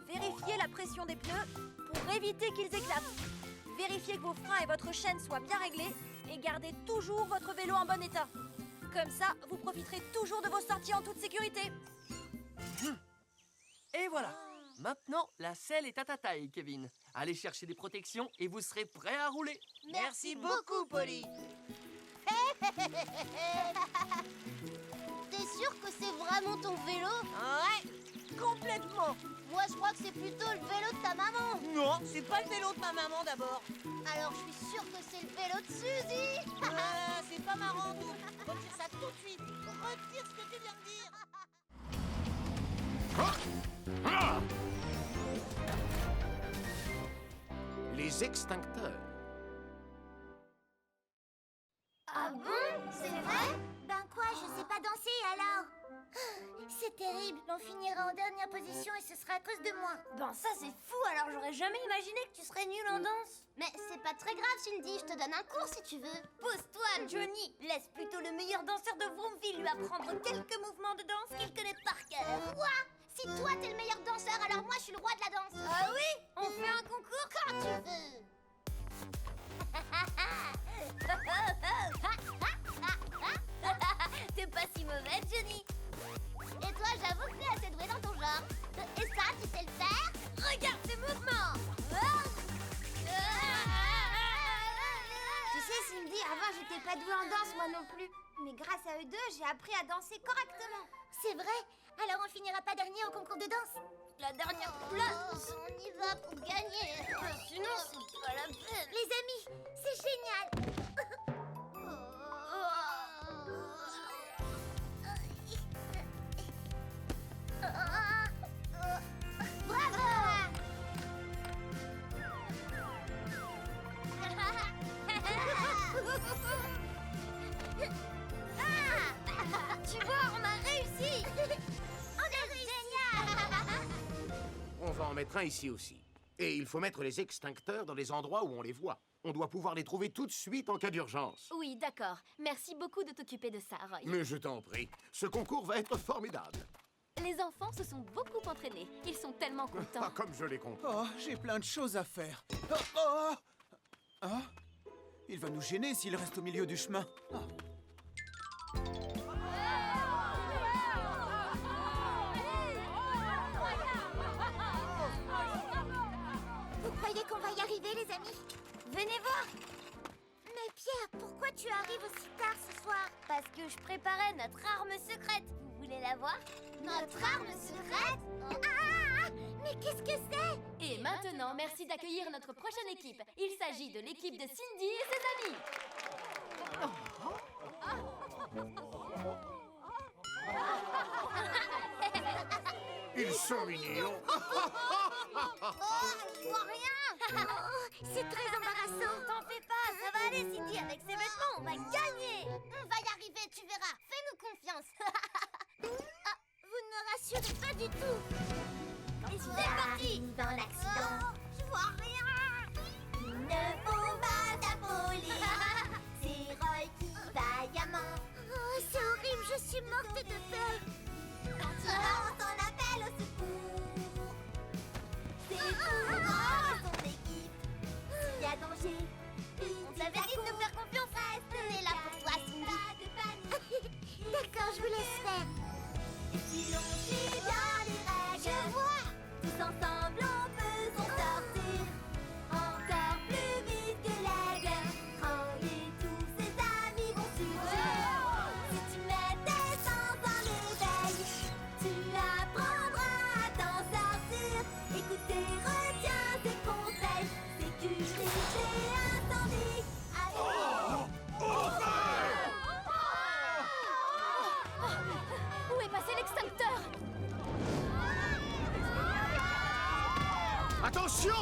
Vérifiez la pression des pneus pour éviter qu'ils éclatent. Vérifiez que vos freins et votre chaîne soient bien réglés et gardez toujours votre vélo en bon état. Comme ça, vous profiterez toujours de vos sorties en toute sécurité. Et voilà. Maintenant, la selle est à ta taille, Kevin. Allez chercher des protections et vous serez prêt à rouler. Merci beaucoup, Polly. T'es sûr que c'est vraiment ton vélo? Ouais, complètement. Moi, je crois que c'est plutôt le vélo de ta maman. Non, c'est pas le vélo de ma maman d'abord. Alors, je suis sûre que c'est le vélo de Suzy. C'est pas marrant, nous. Retire ça tout de suite. Retire ce que tu viens de dire. Les extincteurs. Ah bon? C'est vrai? Ben quoi, je sais pas danser alors? C'est terrible, on finira en dernière position et ce sera à cause de moi. Ben ça c'est fou, alors j'aurais jamais imaginé que tu serais nulle en danse. Mais c'est pas très grave, Cindy, je te donne un cours si tu veux. Pose-toi, Johnny. Laisse plutôt le meilleur danseur de Vroomville lui apprendre quelques mouvements de danse qu'il connaît par cœur. Quoi? Si toi t'es le meilleur danseur, alors moi je suis le roi de la danse. Ah oui? On fait un concours quand tu veux. T'es pas si mauvaise, Johnny. Et toi, j'avoue que t'es assez doué dans ton genre. Et ça, tu sais le faire? Regarde ces mouvements. Tu sais, Cindy, avant, j'étais pas douée en danse, moi non plus. Mais grâce à eux deux, j'ai appris à danser correctement. C'est vrai? Alors on finira pas dernier au concours de danse? La dernière place. On y va pour gagner. Sinon, c'est pas la peine. Les amis, c'est génial. Bravo! Tu vois, on a réussi. On a réussi! On va en mettre un ici aussi. Et il faut mettre les extincteurs dans les endroits où on les voit. On doit pouvoir les trouver tout de suite en cas d'urgence. Oui, d'accord. Merci beaucoup de t'occuper de ça, Roy. Mais je t'en prie, ce concours va être formidable. Les enfants se sont beaucoup entraînés. Ils sont tellement contents. Ah, comme je l'ai compris. Oh, j'ai plein de choses à faire. Oh, oh. Ah, il va nous gêner s'il reste au milieu du chemin. Ah. Vous croyez qu'on va y arriver, les amis? Venez voir! Mais Pierre, pourquoi tu arrives aussi tard ce soir? Parce que je préparais notre arme secrète. Vous voulez la voir? Notre arme secrète? Ah! Mais qu'est-ce que c'est? Et maintenant, merci d'accueillir notre prochaine équipe. Il s'agit de l'équipe de Cindy et ses amis. Ils sont mignons. Je vois rien. C'est très embarrassant. T'en fais pas, ça va aller, Cindy. Avec ces vêtements, on va gagner. On va y arriver, tu verras. Fais-nous confiance. Vous ne me rassurez pas du tout. Et c'est parti. Dans l'accident, je vois rien. Ne faut pas t'affoler. C'est Roy qui vaillamment. Oh, c'est horrible, je suis morte de peur. Quand il lance son appel au secours, c'est pour Roy et son équipe. S'il y a danger, On t'avait dit de nous faire confiance. reste là pour toi, Cindy. D'accord, je vous laisse faire. Et si l'on suit bien les règles, je vois. Tous ensemble, on peut s'en sortir. En cas Attention!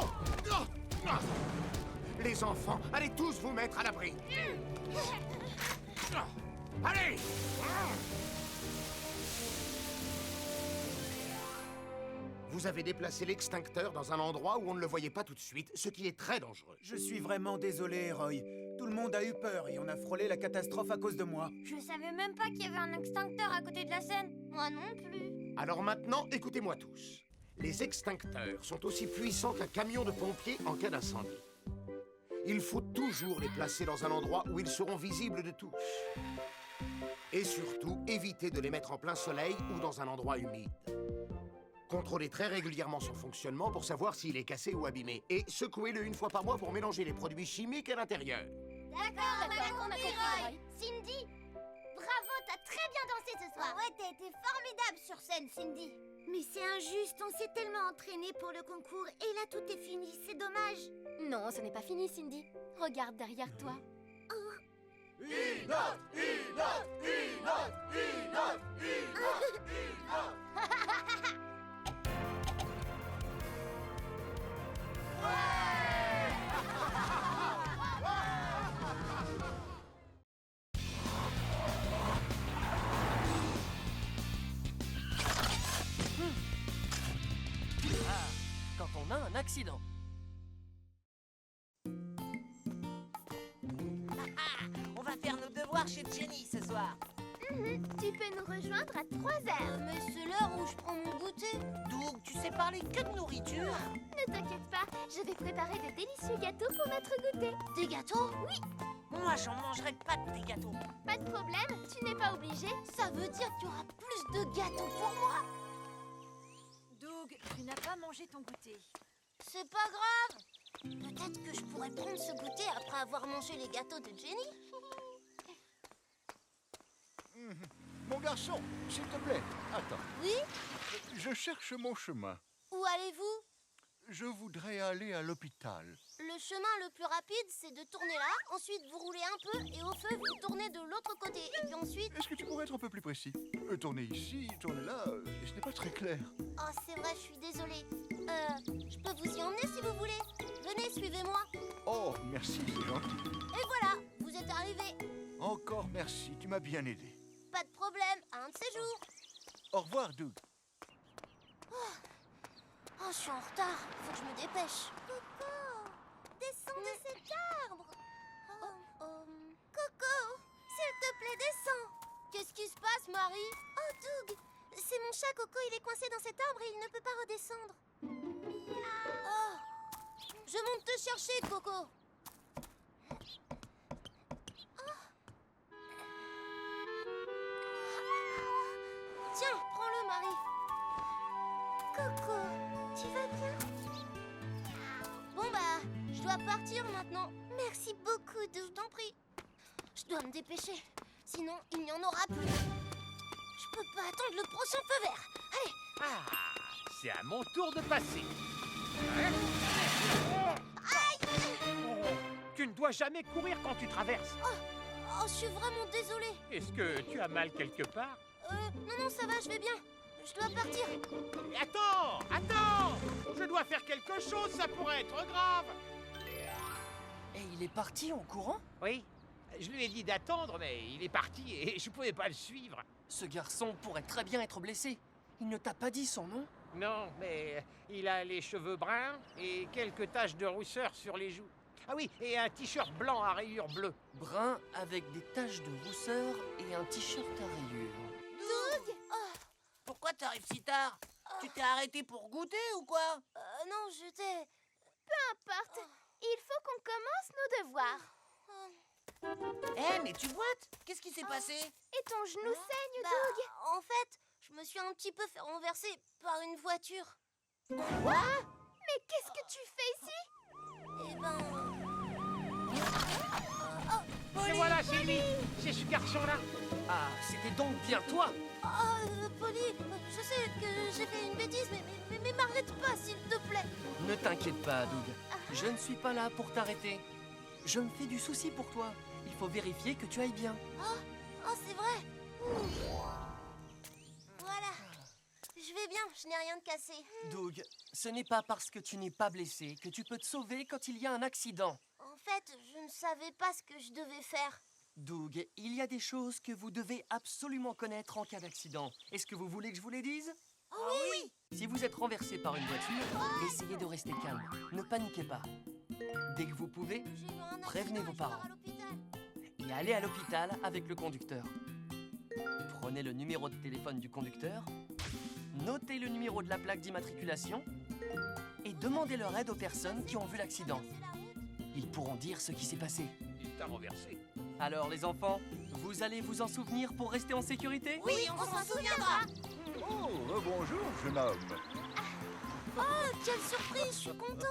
Les enfants, allez tous vous mettre à l'abri. Allez! Vous avez déplacé l'extincteur dans un endroit où on ne le voyait pas tout de suite, ce qui est très dangereux. Je suis vraiment désolé, Roy. Tout le monde a eu peur et on a frôlé la catastrophe à cause de moi. Je savais même pas qu'il y avait un extincteur à côté de la scène. Moi non plus. Alors maintenant, écoutez-moi tous. Les extincteurs sont aussi puissants qu'un camion de pompiers en cas d'incendie. Il faut toujours les placer dans un endroit où ils seront visibles de tous. Et surtout, évitez de les mettre en plein soleil ou dans un endroit humide. Contrôlez très régulièrement son fonctionnement pour savoir s'il est cassé ou abîmé. Et secouez-le une fois par mois pour mélanger les produits chimiques à l'intérieur. D'accord, on a compris, Roy. Cindy, bravo, t'as très bien dansé ce soir. Ouais, t'as été formidable sur scène, Cindy. Mais c'est injuste, on s'est tellement entraîné pour le concours et là tout est fini, c'est dommage. Non, ce n'est pas fini, Cindy. Regarde derrière toi. Quand on a un accident. On va faire nos devoirs chez Jenny ce soir. Tu peux nous rejoindre à 3h. Mais c'est l'heure où je prends mon goûter. Doug, tu sais parler que de nourriture. Ne t'inquiète pas, je vais préparer de délicieux gâteaux pour notre goûter. Des gâteaux? Oui. Moi, j'en mangerai pas de tes gâteaux. Pas de problème, tu n'es pas obligé. Ça veut dire qu'il y aura plus de gâteaux pour moi. Doug, tu n'as pas mangé ton goûter. C'est pas grave. Peut-être que je pourrais prendre ce goûter après avoir mangé les gâteaux de Jenny. Mon garçon, s'il te plaît, attends. Oui? Je cherche mon chemin. Où allez-vous? Je voudrais aller à l'hôpital. Le chemin le plus rapide, c'est de tourner là, ensuite vous roulez un peu et au feu, vous tournez de l'autre côté. Et puis ensuite... Est-ce que tu pourrais être un peu plus précis? Tourner ici, tourner là, ce n'est pas très clair. Oh, c'est vrai, je suis désolée. Je peux vous y emmener si vous voulez. Venez, suivez-moi. Oh, merci, c'est gentil. Et voilà, vous êtes arrivés. Encore merci, tu m'as bien aidé. Pas de problème, à un de ces jours. Au revoir, Doug. Oh, je suis en retard, faut que je me dépêche. Coco, descends de cet arbre. Coco, s'il te plaît, descends. Qu'est-ce qui se passe, Marie? Oh, Doug, c'est mon chat Coco, il est coincé dans cet arbre et il ne peut pas redescendre. Oh, je monte te chercher, Coco. Tiens, prends-le, Marie. Coco, tu vas bien? Bon bah, je dois partir maintenant. Merci beaucoup, Doug. Je t'en prie. Je dois me dépêcher, sinon il n'y en aura plus. Je peux pas attendre le prochain feu vert. Allez. Ah, c'est à mon tour de passer. Tu ne dois jamais courir quand tu traverses. Oh, je suis vraiment désolée. Est-ce que tu as mal quelque part? Non, ça va, je vais bien. Je dois partir. Attends! Je dois faire quelque chose, ça pourrait être grave. Et il est parti en courant? Oui, je lui ai dit d'attendre, mais il est parti et je pouvais pas le suivre. Ce garçon pourrait très bien être blessé. Il ne t'a pas dit son nom? Non, mais il a les cheveux bruns et quelques taches de rousseur sur les joues. Ah oui, et un t-shirt blanc à rayures bleues. Brun avec des taches de rousseur et un t-shirt à rayures. Doug! Pourquoi t'arrives si tard? Tu t'es arrêté pour goûter ou quoi? Non, j'étais... Peu importe, il faut qu'on commence nos devoirs. Mais tu boites? Qu'est-ce qui s'est passé? Et ton genou saigne, Doug? En fait, je me suis un petit peu fait renverser par une voiture. Quoi? Mais qu'est-ce que tu fais ici? Eh ben... Et voilà, c'est lui! C'est ce garçon-là! Ah, c'était donc bien toi! Polly, je sais que j'ai fait une bêtise, mais m'arrête pas, s'il te plaît. Ne t'inquiète pas, Doug. Je ne suis pas là pour t'arrêter. Je me fais du souci pour toi. Il faut vérifier que tu ailles bien. Oh, c'est vrai. Voilà. Je vais vais bien, je n'ai rien de cassé. Doug, ce n'est pas parce que tu n'es pas blessé que tu peux te sauver quand il y a un accident. En fait, je ne savais pas ce que je devais faire. Doug, il y a des choses que vous devez absolument connaître en cas d'accident. Est-ce que vous voulez que je vous les dise? Oui. Si vous êtes renversé par une voiture, essayez de rester calme. Ne paniquez pas. Dès que vous pouvez, prévenez vos parents. Et allez à l'hôpital avec le conducteur. Prenez le numéro de téléphone du conducteur, notez le numéro de la plaque d'immatriculation et demandez leur aide aux personnes qui ont vu l'accident. Ils pourront dire ce qui s'est passé. Il t'a renversé. Alors les enfants, vous allez vous en souvenir pour rester en sécurité? Oui, on s'en souviendra. Oh, bonjour, jeune homme. Oh, quelle surprise, je suis content.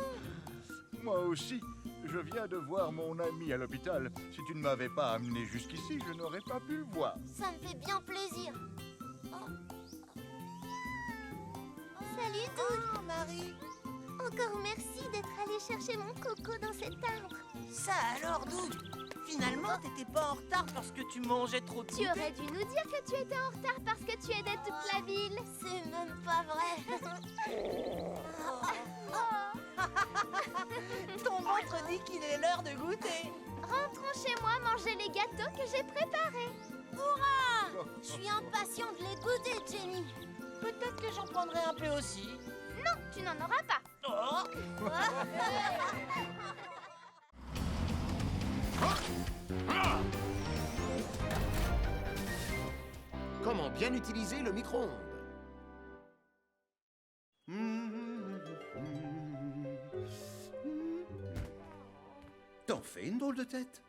Moi aussi, je viens de voir mon ami à l'hôpital. Si tu ne m'avais pas amené jusqu'ici, je n'aurais pas pu le voir. Ça me fait bien plaisir. Salut, Doug. Marie. Encore merci d'être allé chercher mon coco dans cet arbre. Ça alors, Doug? Finalement, t'étais pas en retard parce que tu mangeais trop de Tu aurais dû nous dire que tu étais en retard parce que tu aidais toute la ville. C'est même pas vrai. Ton ventre dit qu'il est l'heure de goûter. Rentrons chez moi manger les gâteaux que j'ai préparés. Hurrah! Je suis impatient de les goûter, Jenny. Peut-être que j'en prendrai un peu aussi. Non, tu n'en auras pas. Oh. Comment bien utiliser le micro-ondes? T'en fais une drôle de tête.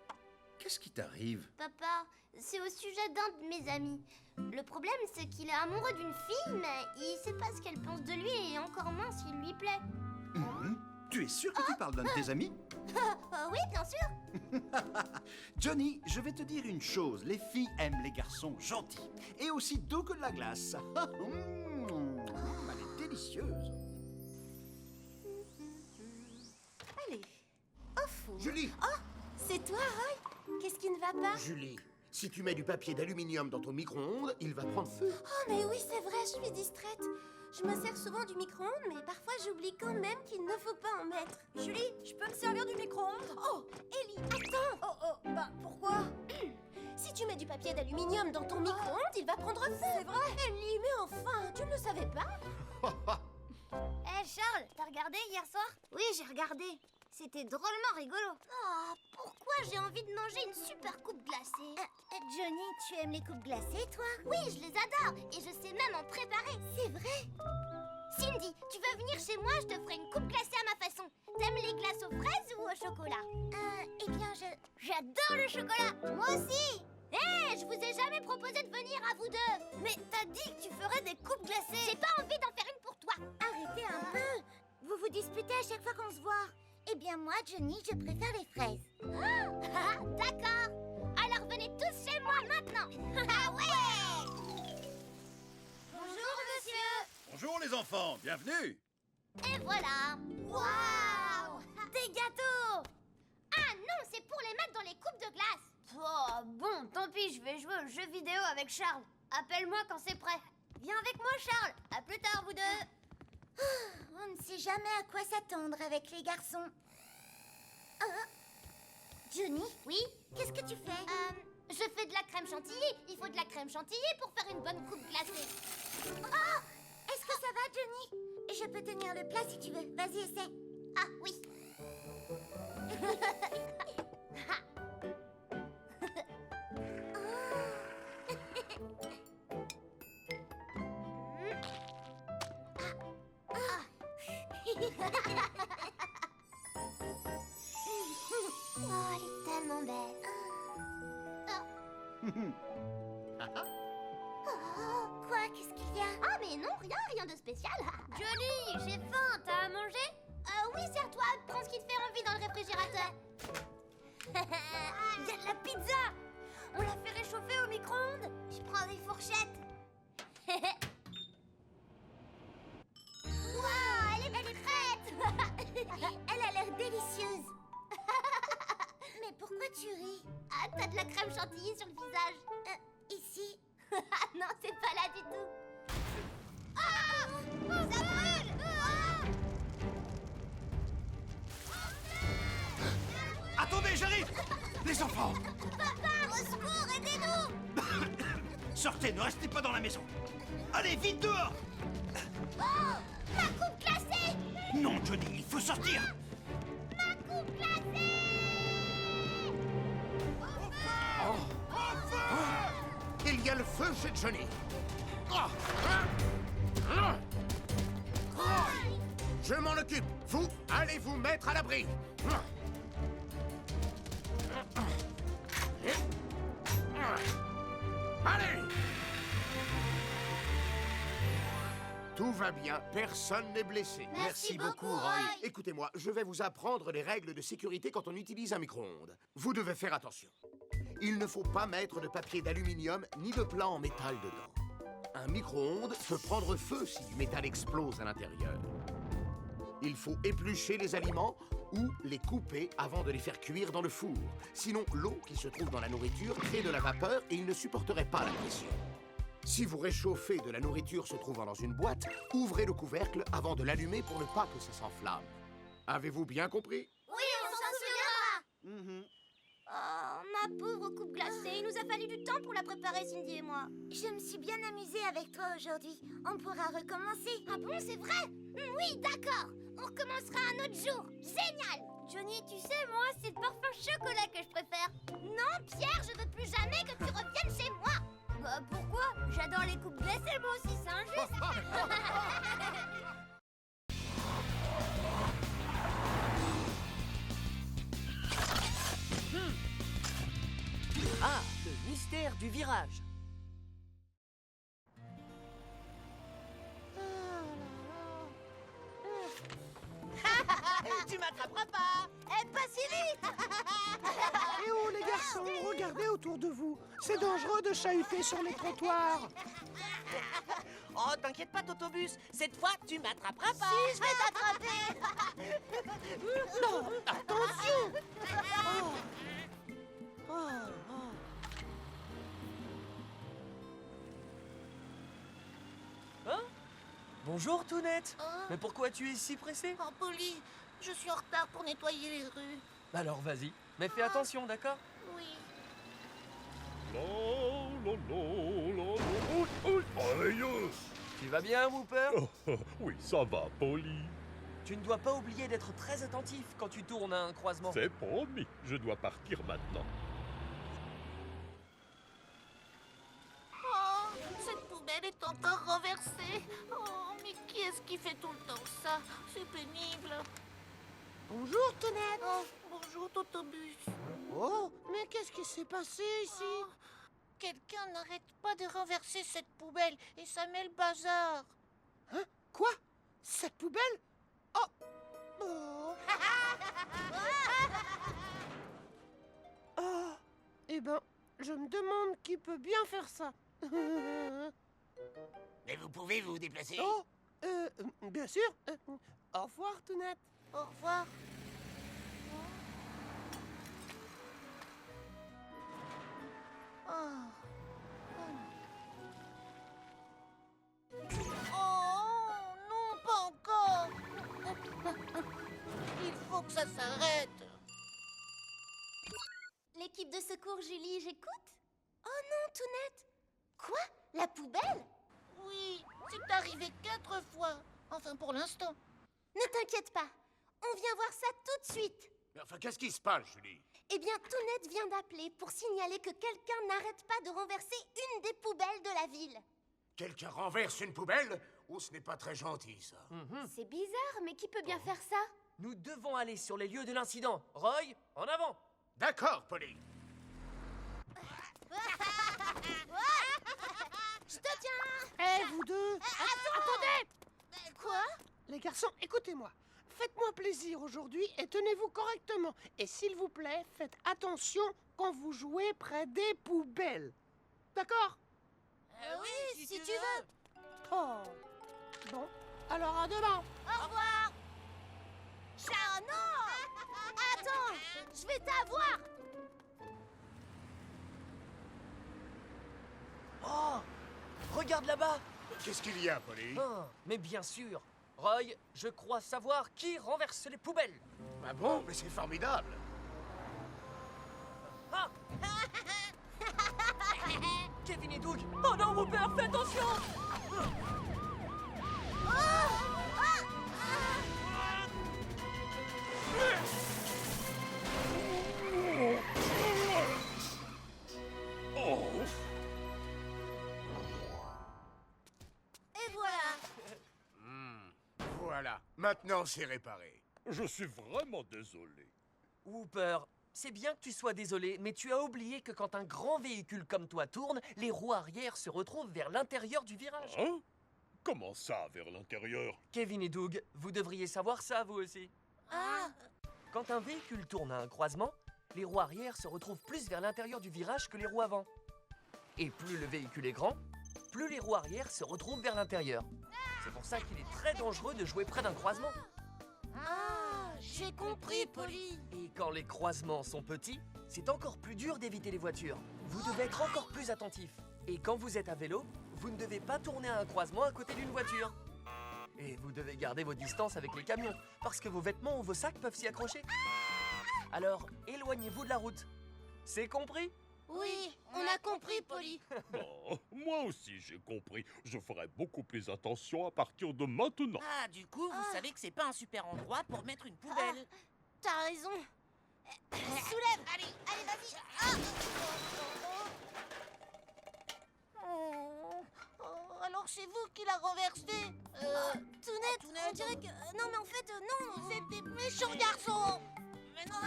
Qu'est-ce qui t'arrive? Papa, c'est au sujet d'un de mes amis. Le problème, c'est qu'il est amoureux d'une fille, mais il sait pas ce qu'elle pense de lui et encore moins s'il lui plaît. Tu es sûr que tu parles d'un de tes amis? Oui, bien sûr. Johnny, je vais te dire une chose. Les filles aiment les garçons gentils. Et aussi doux que de la glace. Elle est délicieuse. Allez, au four. Julie! Oh, c'est toi, Roy? Qu'est-ce qui ne va pas? Julie, si tu mets du papier d'aluminium dans ton micro-ondes, il va prendre feu. Oh, mais oui, c'est vrai, je suis distraite. Je me sers souvent du micro-ondes, mais parfois j'oublie quand même qu'il ne faut pas en mettre. Julie, je peux me servir du micro-ondes? Oh, Ellie, attends! Oh, bah, pourquoi? Si tu mets du papier d'aluminium dans ton micro-ondes, il va prendre feu. C'est vrai? Ellie, mais enfin, tu ne le savais pas? Charles, t'as regardé hier soir? Oui, j'ai regardé. C'était drôlement rigolo. Oh, pourquoi j'ai envie de manger une super coupe glacée? Johnny, tu aimes les coupes glacées, toi? Oui, je les adore et je sais même en préparer. C'est vrai? Cindy, tu veux venir chez moi? Je te ferai une coupe glacée à ma façon. T'aimes les glaces aux fraises ou au chocolat? Eh bien, j'adore le chocolat. Moi aussi. Hé, je vous ai jamais proposé de venir à vous deux. Mais t'as dit que tu ferais des coupes glacées. J'ai pas envie d'en faire une pour toi. Arrêtez un peu. Vous vous disputez à chaque fois qu'on se voit. Eh bien moi, Johnny, je préfère les fraises. Ah, d'accord. Alors venez tous chez moi maintenant. Ah ouais! Bonjour, monsieur. Bonjour les enfants, bienvenue. Et voilà. Waouh! Des gâteaux. Ah non, c'est pour les mettre dans les coupes de glace. Oh, bon, tant pis, je vais jouer aux jeux vidéo avec Charles. Appelle-moi quand c'est prêt. Viens avec moi, Charles. À plus tard, vous deux. On ne sait jamais à quoi s'attendre avec les garçons. Johnny? Oui? Qu'est-ce que tu fais? Je fais de la crème chantilly. Il faut de la crème chantilly pour faire une bonne coupe glacée. Oh! Est-ce que ça va, Johnny? Je peux tenir le plat si tu veux. Vas-y, essaie. Ah, oui. Oh, elle est tellement belle. Oh, quoi? Qu'est-ce qu'il y a? Ah, mais non, rien de spécial. Johnny, j'ai faim. T'as à manger? Oui, sers-toi. Prends ce qui te fait envie dans le réfrigérateur. Il y a de la pizza. On l'a fait réchauffer au micro-ondes. Je prends des fourchettes. Waouh, elle est prête. Elle a l'air délicieuse. Mais pourquoi tu ris? Ah, t'as de la crème chantilly sur le visage. Ici? Non, c'est pas là du tout. Ah! Ça brûle! Attendez, j'arrive! Les enfants! Papa, au secours, aidez-nous! Sortez, ne restez pas dans la maison! Allez, vite dehors! Oh! Ma coupe glacée! Non, Johnny, il faut sortir! Ma coupe glacée! Il y a le feu chez Johnny. Je m'en occupe. Vous, allez vous mettre à l'abri. Allez! Tout va bien, personne n'est blessé. Merci beaucoup, Roy. Écoutez-moi, je vais vous apprendre les règles de sécurité quand on utilise un micro-ondes. Vous devez faire attention. Il ne faut pas mettre de papier d'aluminium ni de plat en métal dedans. Un micro-ondes peut prendre feu si du métal explose à l'intérieur. Il faut éplucher les aliments ou les couper avant de les faire cuire dans le four. Sinon, l'eau qui se trouve dans la nourriture crée de la vapeur et il ne supporterait pas la pression. Si vous réchauffez de la nourriture se trouvant dans une boîte, ouvrez le couvercle avant de l'allumer pour ne pas que ça s'enflamme. Avez-vous bien compris? Oui, on s'en souviendra! Oh, ma pauvre coupe glacée, il nous a fallu du temps pour la préparer, Cindy et moi. Je me suis bien amusée avec toi aujourd'hui. On pourra recommencer. Ah bon, c'est vrai? Oui, d'accord. On recommencera un autre jour. Génial! Johnny, tu sais, moi, c'est le parfum chocolat que je préfère. Non, Pierre, je veux plus jamais que tu reviennes chez moi. Bah, pourquoi? J'adore les coupes glacées, moi aussi, c'est injuste. Ah, le mystère du virage. Tu m'attraperas pas! Pas si vite! Eh oh, les garçons, regardez autour de vous. C'est dangereux de chahuter sur les trottoirs. Oh, t'inquiète pas, Totobus. Cette fois, tu m'attraperas pas. Si, je vais t'attraper! Non, attention! Hein? Bonjour, Tounette. Mais pourquoi tu es si pressée? Oh, Polly, je suis en retard pour nettoyer les rues. Alors vas-y, mais fais attention, d'accord? Oui. Aïe! Tu vas bien, Whooper? Oui, ça va, Polly. Tu ne dois pas oublier d'être très attentif quand tu tournes à un croisement. C'est promis, je dois partir maintenant. Oh, cette poubelle est encore renversée. Oh, mais qui est-ce qui fait tout le temps ça? C'est pénible. Bonjour, Tounette. Oh, bonjour, Totobus. Oh, mais qu'est-ce qui s'est passé ici? Oh, quelqu'un n'arrête pas de renverser cette poubelle et ça met le bazar. Hein? Quoi? Cette poubelle? Oh! Oh! Ah! Eh ben, je me demande qui peut bien faire ça. Mais vous pouvez vous déplacer? Oh! Bien sûr. Au revoir, Tounette. Au revoir. Oh. Oh non, pas encore. Il faut que ça s'arrête. L'équipe de secours, Julie, j'écoute? Oh non, Tounette! Quoi? La poubelle? Oui, c'est arrivé 4 fois. Enfin, pour l'instant. Ne t'inquiète pas, on vient voir ça tout de suite. Mais enfin, qu'est-ce qui se passe, Julie? Eh bien, Tounette vient d'appeler pour signaler que quelqu'un n'arrête pas de renverser une des poubelles de la ville. Quelqu'un renverse une poubelle? Oh, ce n'est pas très gentil, ça. C'est bizarre, mais qui peut bien faire ça? Nous devons aller sur les lieux de l'incident. Roy, en avant! D'accord, Polly. Je te tiens! Eh, vous deux! Attendez! Quoi? Les garçons, écoutez-moi. Faites-moi plaisir aujourd'hui et tenez-vous correctement. Et s'il vous plaît, faites attention quand vous jouez près des poubelles. D'accord? Oui, si tu veux. Oh. Bon, alors à demain. Au revoir. Ah non! Attends, je vais t'avoir. Oh! Regarde là-bas! Qu'est-ce qu'il y a, Polly? Ah, mais bien sûr. Roy, je crois savoir qui renverse les poubelles. Ah bon? Mais c'est formidable. Ah! Kevin et Doug. Oh non, mon père, fais attention! Et voilà. Voilà, maintenant c'est réparé. Je suis vraiment désolé. Hooper, c'est bien que tu sois désolé, mais tu as oublié que quand un grand véhicule comme toi tourne, les roues arrière se retrouvent vers l'intérieur du virage. Hein? Comment ça, vers l'intérieur? Kevin et Doug, vous devriez savoir ça, vous aussi. Ah. Quand un véhicule tourne à un croisement, les roues arrière se retrouvent plus vers l'intérieur du virage que les roues avant. Et plus le véhicule est grand, plus les roues arrière se retrouvent vers l'intérieur. C'est pour ça qu'il est très dangereux de jouer près d'un croisement. Ah, j'ai compris, Polly. Et quand les croisements sont petits, c'est encore plus dur d'éviter les voitures. Vous devez être encore plus attentif. Et quand vous êtes à vélo, vous ne devez pas tourner à un croisement à côté d'une voiture. Et vous devez garder vos distances avec les camions, parce que vos vêtements ou vos sacs peuvent s'y accrocher. Alors, éloignez-vous de la route. C'est compris? Oui, on a compris, Polly. Oh, moi aussi j'ai compris. Je ferai beaucoup plus attention à partir de maintenant. Ah, du coup, vous savez que c'est pas un super endroit pour mettre une poubelle. T'as raison. Soulève. Allez, vas-y. Alors c'est vous qui l'a renversé. Tout net, on dirait que... Non, mais en fait, non. C'est des méchants garçons. Mais non.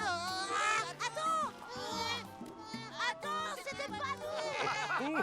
Attends. Attends, c'était pas nous.